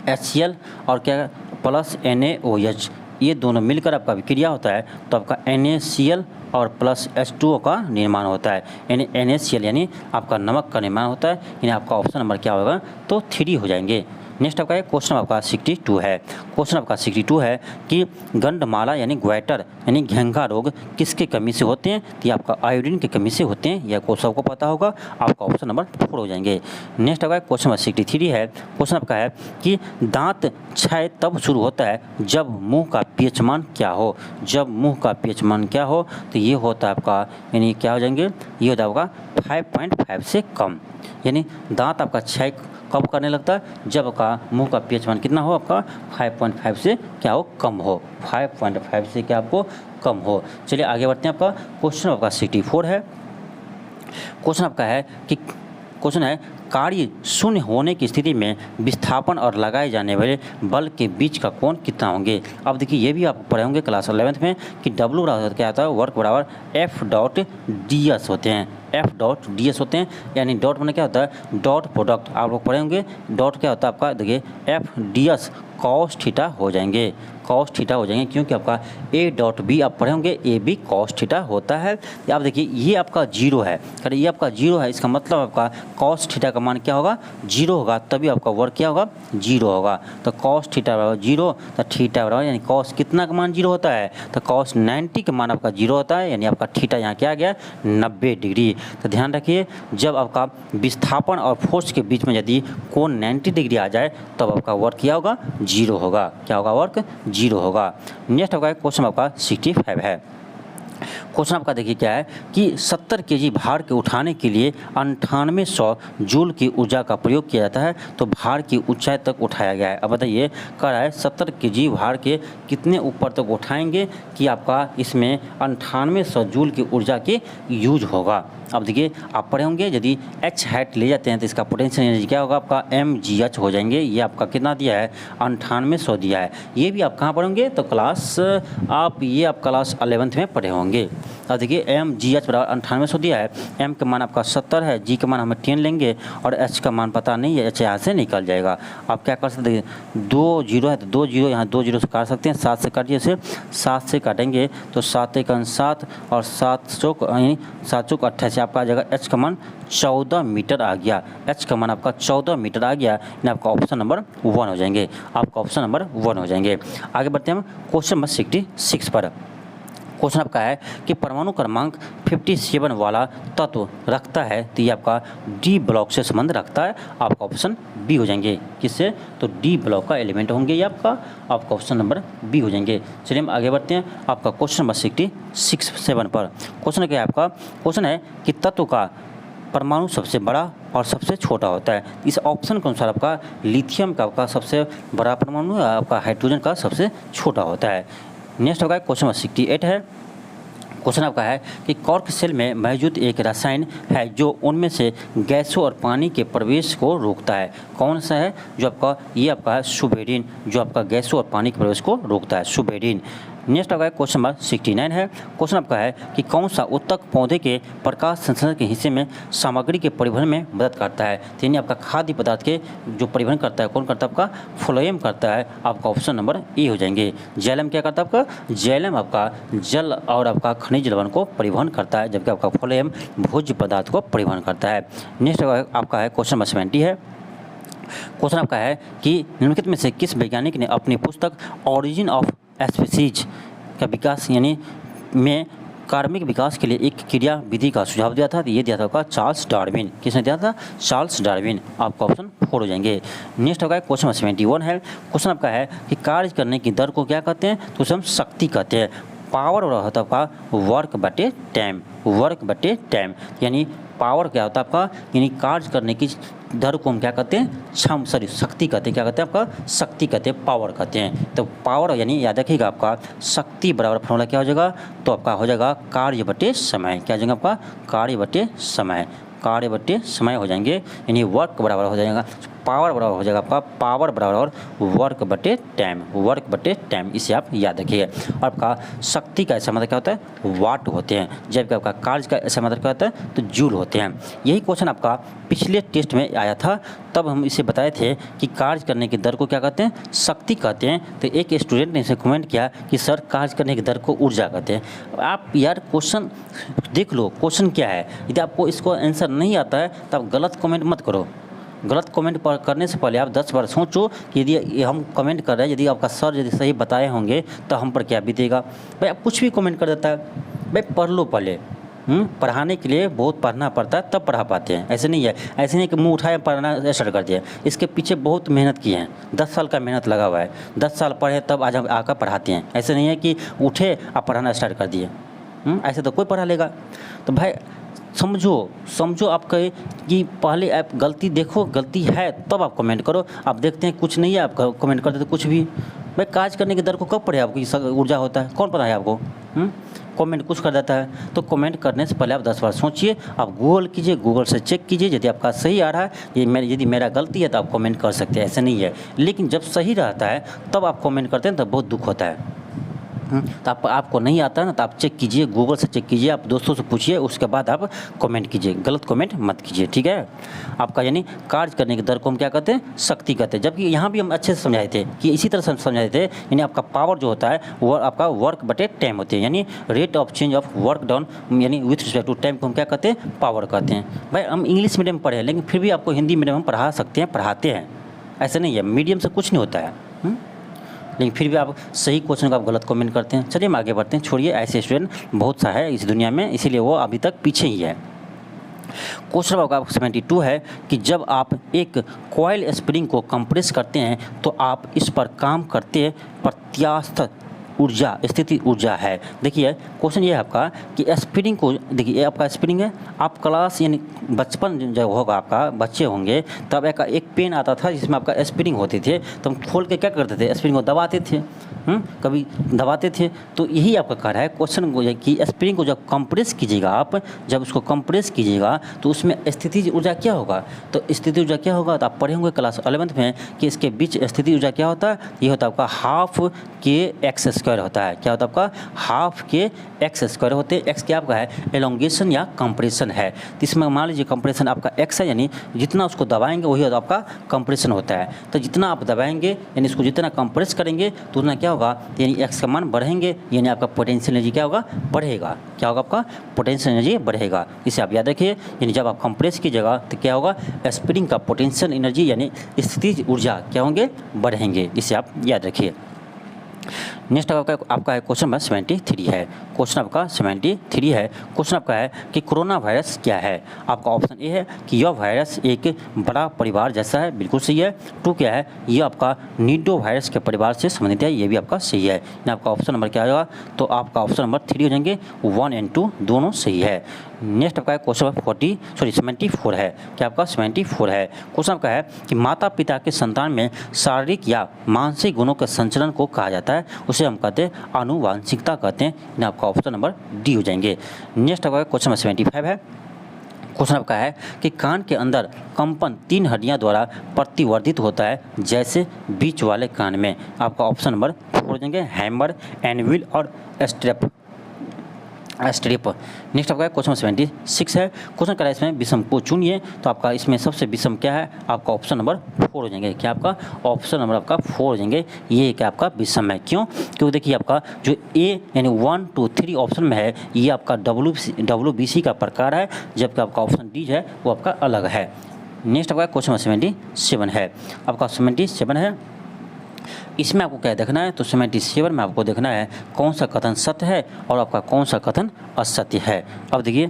HCl और क्या प्लस NaOH ये दोनों मिलकर आपका विक्रिया होता है तो आपका NaCl और प्लस H2O का निर्माण होता है। यानी NaCl यानी आपका नमक का निर्माण होता है। यानी आपका ऑप्शन नंबर क्या होगा, तो 3 हो जाएंगे। नेक्स्ट आपका क्वेश्चन आपका 62 है। क्वेश्चन आपका 62 है कि गंडमाला यानी ग्वाइटर यानी घेंघा रोग किसकी कमी से होते हैं, तो ये आपका आयोडीन की कमी से होते हैं। यह को सबको पता होगा, आपका ऑप्शन नंबर 4 हो जाएंगे। नेक्स्ट आपका क्वेश्चन नंबर 63 है। क्वेश्चन आपका है कि दांत क्षय तब शुरू होता है जब मुंह का pH मान क्या हो। जब मुंह का pH मान क्या हो, तो ये होता है आपका, यानी क्या हो जाएंगे, ये होता है आपका 5.5 से कम। यानी दांत आपका क्षय कब करने लगता है, जब आपका मुंह का pH मान कितना हो, आपका 5.5 से क्या हो, कम हो। 5.5 से क्या आपको कम हो। चलिए आगे बढ़ते हैं। आपका क्वेश्चन आपका 64 है। क्वेश्चन आपका है कि क्वेश्चन है कार्य शून्य होने की स्थिति में विस्थापन और लगाए जाने वाले बल के बीच का कोण कितना होंगे। अब देखिए ये भी आप पढ़े होंगे क्लास 11th में कि W बराबर क्या होता है, वर्क बराबर F.ds होते हैं। F.ds होते हैं, यानी डॉट में क्या होता है, डॉट प्रोडक्ट। आप लोग पढ़े होंगे डॉट क्या होता है आपका, देखिए F.ds cos थीटा हो जाएंगे, cos थीटा हो जाएंगे, क्योंकि आपका A.B आप पढ़े होंगे AB cos थीटा होता है। आप देखिए ये आपका 0 है, अरे ये आपका 0 है, इसका मतलब आपका cos थीटा का मान क्या होगा, 0 होगा, तभी आपका वर्क क्या होगा, 0 होगा। तो cos थीटा बराबर 0, तो थीटा बराबर यानी cos कितना का मान 0 होता है, तो cos 90 का मान आपका 0 होता है। यानी आपका थीटा यहाँ क्या आ गया, 90 डिग्री। तो ध्यान रखिए जब आपका विस्थापन और फोर्स के बीच में यदि कोण 90 डिग्री आ जाए तब आपका वर्क क्या होगा, 0 होगा। क्या होगा, वर्क 0 होगा। नेक्स्ट आपका क्वेश्चन आपका 65 है। क्वेश्चन आपका देखिए क्या है कि 70 केजी भार के उठाने के लिए 9800 जूल की ऊर्जा का प्रयोग किया जाता है, तो भार की ऊंचाई तक उठाया गया है। अब बताइए कह रहा है 70 केजी भार के कितने ऊपर तक उठाएंगे कि आपका इसमें 9800 जूल की ऊर्जा की यूज होगा। अब देखिए आप पढ़े होंगे यदि H हैट ले जाते हैं तो इसका पोटेंशियल एनर्जी क्या होगा, आपका mgh हो जाएंगे। ये आपका कितना दिया है, 9800 दिया है। ये भी आप कहाँ पढ़ेंगे, तो क्लास आप ये आप क्लास 11th में पढ़े होंगे। अब देखिए mgh बराबर 9800 दिया है, m का मान आपका 70 है, g का मान हमें 10 लेंगे और h का मान पता नहीं है, h यहाँ से निकल जाएगा। आप क्या कर सकते हैं, 2 जीरो है तो 2 जीरो यहाँ 2 जीरो से काट सकते हैं, 7 से काटिए, से 7 से काटेंगे तो 7 1 7 और 7 चौक 28, आपका आ जाएगा h का मान 14 मीटर आ गया। h का मान आपका 14 मीटर आ गया, यानी आपका ऑप्शन नंबर 1 हो जाएंगे। आपका ऑप्शन नंबर 1 हो जाएंगे। आगे बढ़ते हैं हम क्वेश्चन नंबर 66 पर। क्वेश्चन आपका है कि परमाणु क्रमांक 57 वाला तत्व रखता है, तो ये आपका डी ब्लॉक से संबंध रखता है। आपका ऑप्शन बी हो जाएंगे। किससे, तो डी ब्लॉक का एलिमेंट होंगे ये आपका ऑप्शन नंबर बी हो जाएंगे। चलिए हम आगे बढ़ते हैं आपका क्वेश्चन नंबर 67 पर। क्वेश्चन क्या है आपका, क्वेश्चन है कि तत्व का परमाणु सबसे बड़ा और सबसे छोटा होता है। इस ऑप्शन के अनुसार आपका लिथियम का आपका सबसे बड़ा परमाणु, आपका हाइड्रोजन का सबसे छोटा होता है। नेक्स्ट होगा क्वेश्चन नंबर 68 है। क्वेश्चन आपका है कि कॉर्क सेल में मौजूद एक रसायन है जो उनमें से गैसों और पानी के प्रवेश को रोकता है। कौन सा है, जो आपका ये आपका है सुबेरिन, जो आपका गैसों और पानी के प्रवेश को रोकता है, सुबेरिन। नेक्स्ट आपका क्वेश्चन नंबर 69 है। क्वेश्चन आपका है कि कौन सा उत्तक पौधे के प्रकाश संश्लेषण के हिस्से में सामग्री के परिवहन में मदद करता है, तो यानी आपका खाद्य पदार्थ के जो परिवहन करता है, कौन करता है, आपका फ्लोएम करता है। आपका ऑप्शन नंबर ए हो जाएंगे। जैलम क्या करता है, आपका जैलम आपका जल और आपका खनिज लवण को परिवहन करता है, जबकि आपका फ्लोएम भोज्य पदार्थ को परिवहन करता है। नेक्स्ट आपका है क्वेश्चन नंबर 70 है। क्वेश्चन आपका है कि निम्नलिखित में से किस वैज्ञानिक ने अपनी पुस्तक ऑरिजिन ऑफ स्पीसीज का विकास यानी में कार्बनिक विकास के लिए एक क्रिया विधि का सुझाव दिया था, तो ये दिया था आपका चार्ल्स डार्विन। किसने दिया था, चार्ल्स डार्विन। आपका ऑप्शन 4 हो जाएंगे। नेक्स्ट आपका क्वेश्चन 71 है। क्वेश्चन आपका है कि कार्य करने की दर को क्या कहते हैं, तो उसे हम शक्ति कहते हैं। पावर होता है आपका वर्क बटे टाइम, वर्क बटे टाइम, यानी पावर क्या होता है आपका, यानी कार्य करने की दर को हम क्या कहते हैं, शक्ति कहते हैं। क्या कहते हैं, आपका शक्ति कहते हैं, पावर कहते हैं। तो पावर यानी याद रखिएगा आपका शक्ति बराबर फॉर्मूला क्या हो जाएगा, तो आपका हो जाएगा कार्य बटे समय। क्या हो जाएगा आपका, कार्य बटे समय, कार्य बटे समय हो जाएंगे, यानी वर्क बराबर हो जाएगा पावर बराबर हो जाएगा आपका पावर बराबर वर्क बटे टाइम, इसे आप याद रखिए। और आपका शक्ति का ऐसा मतलब क्या होता है, वाट होते हैं, जबकि आपका कार्य का ऐसा मतलब क्या होता है, तो जूल होते हैं। यही क्वेश्चन आपका पिछले टेस्ट में आया था, तब हम इसे बताए थे कि कार्य करने की दर को क्या कहते हैं, शक्ति कहते हैं। तो एक स्टूडेंट ने इसे कमेंट किया कि सर कार्य करने की दर को ऊर्जा कहते हैं। आप यार क्वेश्चन देख लो, क्वेश्चन क्या है। यदि आपको इसको आंसर नहीं आता है तो आप गलत कमेंट मत करो। गलत कमेंट करने से पहले आप 10 बार सोचो कि यदि हम कमेंट कर रहे हैं, यदि आपका सर यदि सही बताए होंगे तो हम पर क्या बीतेगा। भाई आप कुछ भी कमेंट कर देता है, भाई पढ़ लो पहले। पढ़ाने के लिए बहुत पढ़ना पड़ता है, तब पढ़ा पाते हैं। ऐसे नहीं है, ऐसे नहीं कि मुंह उठाए पढ़ना स्टार्ट कर दिया। इसके पीछे बहुत मेहनत की है, 10 साल का मेहनत लगा हुआ है। 10 साल पढ़े तब आज हम आकर पढ़ाते हैं। ऐसे नहीं है कि उठे आप पढ़ाना स्टार्ट कर दिए। ऐसे तो कोई पढ़ा लेगा। तो भाई समझो आप कहे कि पहले आप गलती देखो, गलती है तब आप कमेंट करो। आप देखते हैं कुछ नहीं है, आप कमेंट कर देते कुछ भी। भाई कार्य करने की दर को कब पढ़े आपको ऊर्जा होता है, कौन पता है आपको? कमेंट कुछ कर देता है। तो कमेंट करने से पहले आप 10 बार सोचिए। आप गूगल कीजिए, गूगल से चेक कीजिए, यदि आपका सही आ रहा है, यदि मेरा गलती है तो आप कमेंट कर सकते हैं, ऐसे नहीं है। लेकिन जब सही रहता है तब आप कमेंट करते हैं, तब बहुत दुख होता है। तो आपको नहीं आता है ना, तो आप चेक कीजिए, गूगल से चेक कीजिए, आप दोस्तों से पूछिए, उसके बाद आप कमेंट कीजिए। गलत कमेंट मत कीजिए, ठीक है। आपका यानी कार्य करने की दर को हम क्या कहते हैं, शक्ति कहते हैं। जबकि यहाँ भी हम अच्छे से समझाए थे कि इसी तरह से समझाए थे, यानी आपका पावर जो होता है वो आपका वर्क बटे टाइम होती है, यानी rate of change of work down, यानी विथ रिस्पेक्ट टू टाइम को हम क्या कहते हैं, पावर कहते हैं। भाई हम इंग्लिश मीडियम पढ़े हैं, लेकिन फिर भी आपको हिंदी मीडियम हम पढ़ा सकते हैं, पढ़ाते हैं। ऐसा नहीं है, मीडियम से कुछ नहीं होता है। लेकिन फिर भी आप सही क्वेश्चन को आप गलत कमेंट करते हैं। चलिए हम आगे बढ़ते हैं, छोड़िए, ऐसे स्टूडेंट बहुत सा है इस दुनिया में, इसीलिए वो अभी तक पीछे ही है। क्वेश्चन आपका 72 है कि जब आप एक कॉइल स्प्रिंग को कंप्रेस करते हैं तो आप इस पर काम करते प्रत्यास्थ ऊर्जा स्थिति ऊर्जा है। देखिए क्वेश्चन ये है आपका कि स्प्रिंग को, देखिए ये आपका स्प्रिंग है। आप क्लास यानी बचपन जब होगा आपका, बच्चे होंगे तब एक पेन आता था जिसमें आपका स्प्रिंग होते थे, तो हम खोल के क्या करते थे, स्प्रिंग को दबाते थे। कभी दबाते थे। तो यही आपका कह रहा है क्वेश्चन को कि स्प्रिंग को जब कंप्रेस कीजिएगा, आप जब उसको कंप्रेस कीजिएगा तो उसमें स्थितिज ऊर्जा क्या होगा। तो स्थिति ऊर्जा क्या होगा, तो आप पढ़े होंगे क्लास 11th में कि इसके बीच स्थिति ऊर्जा क्या होता है, ये होता है आपका हाफ के एक्स स्क्वायर होता है। क्या होता है आपका, हाफ के एक्स स्क्वायर होते हैं। एक्स क्या आपका है, एलोंगेशन या कंप्रेशन है। तो इसमें मान लीजिए कंप्रेशन आपका एक्स है, यानी जितना उसको दबाएंगे वही आपका कंप्रेशन होता है। तो जितना आप दबाएंगे यानी इसको जितना कंप्रेस करेंगे तो उतना क्या होगा, यानी एक्स का मान बढ़ेंगे, यानी आपका पोटेंशियल एनर्जी क्या होगा, बढ़ेगा। क्या होगा, आपका पोटेंशियल एनर्जी बढ़ेगा। इसे आप याद रखिए, यानी जब आप कंप्रेस कीजिएगा तो क्या होगा, स्प्रिंग का पोटेंशियल एनर्जी यानी स्थितिज ऊर्जा क्या होंगे, बढ़ेंगे। इसे आप याद रखिए। नेक्स्ट आपका है क्वेश्चन नंबर 73 है। क्वेश्चन आपका 73 है। क्वेश्चन आपका है कि कोरोना वायरस क्या है। आपका ऑप्शन ए है कि यह वायरस एक बड़ा परिवार जैसा है, बिल्कुल सही है। 2 क्या है, यह आपका नीडो वायरस के परिवार से संबंधित है, ये भी आपका सही है। आपका ऑप्शन नंबर क्या होगा, तो आपका ऑप्शन नंबर 3 हो जाएंगे, 1 और 2 दोनों सही है। नेक्स्ट आपका क्वेश्चन नंबर 74 है। क्या आपका 74 है। क्वेश्चन आपका है कि माता पिता के संतान में शारीरिक या मानसिक गुणों के संचलन को कहा जाता है, उसे हम कहते हैं आनुवांशिकता कहते हैं। आपका ऑप्शन नंबर डी हो जाएंगे। नेक्स्ट आपका क्वेश्चन नंबर 75 है। क्वेश्चन आपका है कि कान के अंदर कंपन 3 हड्डियां द्वारा प्रतिवर्धित होता है, जैसे बीच वाले कान में। आपका ऑप्शन नंबर 4 हो जाएंगे, हैमर, एनविल और स्ट्रेप। नेक्स्ट आपका क्वेश्चन 76 है। क्वेश्चन का इसमें विषम को चुनिए, तो आपका इसमें सबसे विषम क्या है, आपका ऑप्शन नंबर 4 हो जाएंगे। क्या आपका ऑप्शन नंबर आपका 4 हो जाएंगे, ये क्या आपका विषम है। क्यों, क्योंकि देखिए आपका जो ए यानी 1, 2, 3 ऑप्शन में है, ये आपका WBC का प्रकार है, जबकि आपका ऑप्शन डी है वो आपका अलग है। नेक्स्ट आपका क्वेश्चन 77 है। आपका 77 है, इसमें आपको क्या देखना है, तो 77 में आपको देखना है कौन सा कथन सत्य है और आपका कौन सा कथन असत्य है। अब देखिए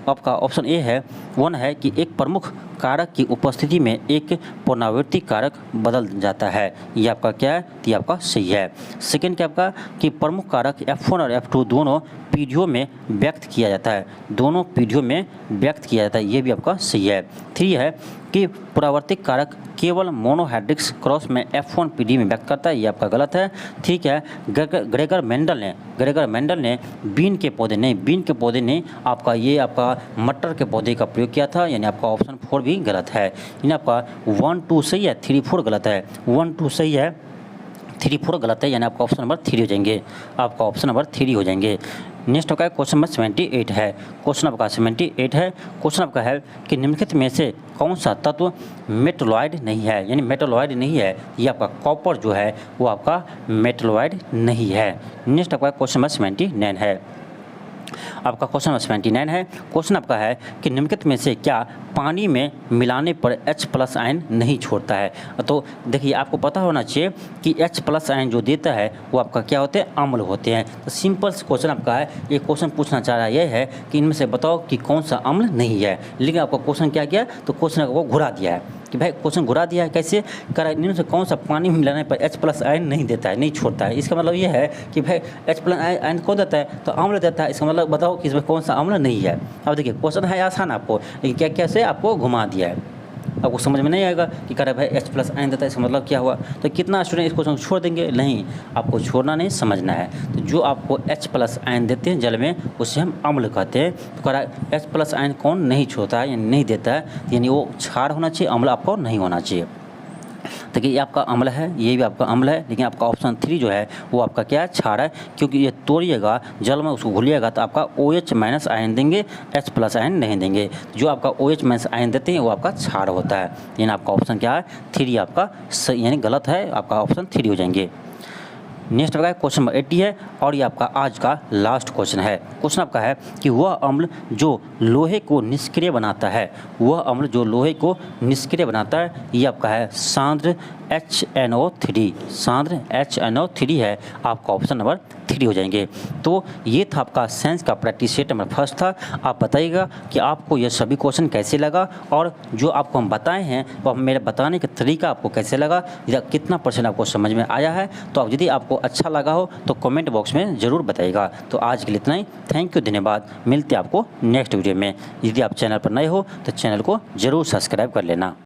आपका ऑप्शन ए है, 1 है कि एक प्रमुख कारक की उपस्थिति में एक पुनरावृत्ति कारक बदल जाता है, ये आपका क्या है, तो ये आपका सही है। सेकंड क्या आपका कि प्रमुख कारक F1 और F2 दोनों पीढ़ियों में व्यक्त किया जाता है, दोनों पीढ़ियों में व्यक्त किया जाता है, ये भी आपका सही है। 3 है कि पुनरावर्तिक कारक केवल मोनोहाइड्रिक्स क्रॉस में F1 पीढ़ी में व्यक्त करता है, ये आपका गलत है। ठीक है, ग्रेगर मेंडल ने बीन के पौधे नहीं आपका ये आपका मटर के पौधे का प्रयोग किया था, यानी आपका ऑप्शन 4 भी गलत है। यानी आपका 1 2 सही है, 3 4 गलत है। 1 2 सही है, 3 4 गलत है, यानी आपका ऑप्शन नंबर 3 हो जाएंगे, आपका ऑप्शन नंबर 3 हो जाएंगे। नेक्स्ट आपका क्वेश्चन नंबर 78 है। क्वेश्चन आपका 78 है। क्वेश्चन आपका है कि निम्नलिखित में से कौन सा तत्व मेटलॉइड नहीं है, यानी मेटलॉइड नहीं है, ये आपका कॉपर जो है वो आपका मेटलॉइड नहीं है। नेक्स्ट आपका क्वेश्चन नंबर 79 है। आपका क्वेश्चन नंबर 79 है। क्वेश्चन आपका है कि निम्नलिखित में से क्या पानी में मिलाने पर H+ आयन नहीं छोड़ता है। तो देखिए आपको पता होना चाहिए कि H+ आयन जो देता है वो आपका क्या होते हैं, अम्ल होते हैं। तो सिंपल क्वेश्चन आपका है, ये क्वेश्चन पूछना चाह रहा है, यह है कि इनमें से बताओ कि कौन सा अम्ल नहीं है। लेकिन आपका क्वेश्चन क्या किया, तो क्वेश्चन को घुरा दिया है कि भाई क्वेश्चन घुरा दिया है कैसे, कह रहा है इनमें से कौन सा पानी में मिलाने पर H+ आयन नहीं देता है, नहीं छोड़ता है। इसका मतलब ये है कि भाई H+ आयन कौन देता है, तो अम्ल देता है। इसका मतलब बताओ कि इसमें कौन सा अम्ल नहीं है। अब देखिए क्वेश्चन है आसान आपको, लेकिन क्या क्या से आपको घुमा दिया है, आपको समझ में नहीं आएगा कि कह रहा है भाई H+ आयन देता है, इसका मतलब क्या हुआ। तो कितना स्टूडेंट इस क्वेश्चन को छोड़ देंगे, नहीं, आपको छोड़ना नहीं, समझना है। तो जो आपको H+ आयन देते हैं जल में उसे हम अम्ल कहते हैं। तो कह रहा है H+ आयन कौन नहीं छोड़ता है, यानी नहीं देता है, यानी वो क्षार होना चाहिए, अम्ल आपको नहीं होना चाहिए। देखिए ये आपका अम्ल है, ये भी आपका अम्ल है, लेकिन आपका ऑप्शन 3 जो है वो आपका क्या है, क्षार है। क्योंकि ये तोड़िएगा जल में, उसको घुलिएगा तो आपका OH- आयन देंगे, H+ आयन नहीं देंगे। जो आपका OH- आयन देते हैं वो आपका क्षार होता है। यानी आपका ऑप्शन क्या है, 3 आपका सही, यानी गलत है, आपका ऑप्शन 3 हो जाएंगे। नेक्स्ट आपका क्वेश्चन नंबर 80 है और ये आपका आज का लास्ट क्वेश्चन है। क्वेश्चन आपका है कि वह अम्ल जो लोहे को निष्क्रिय बनाता है, वह अम्ल जो लोहे को निष्क्रिय बनाता है, ये आपका है सांद्र HNO3, सांद्र HNO3 है, आपका ऑप्शन नंबर 3 हो जाएंगे। तो ये था आपका साइंस का प्रैक्टिस सेट नंबर 1 था। आप बताइएगा कि आपको ये सभी क्वेश्चन कैसे लगा और जो आपको हम बताए हैं वो मेरे बताने का तरीका आपको कैसे लगा, या कितना % आपको समझ में आया है। तो यदि आपको अच्छा लगा हो तो कमेंट बॉक्स में ज़रूर बताइएगा। तो आज के लिए इतना ही, थैंक यू, धन्यवाद। मिलते हैं आपको नेक्स्ट वीडियो में। यदि आप चैनल पर नए हो तो चैनल को ज़रूर सब्सक्राइब कर लेना।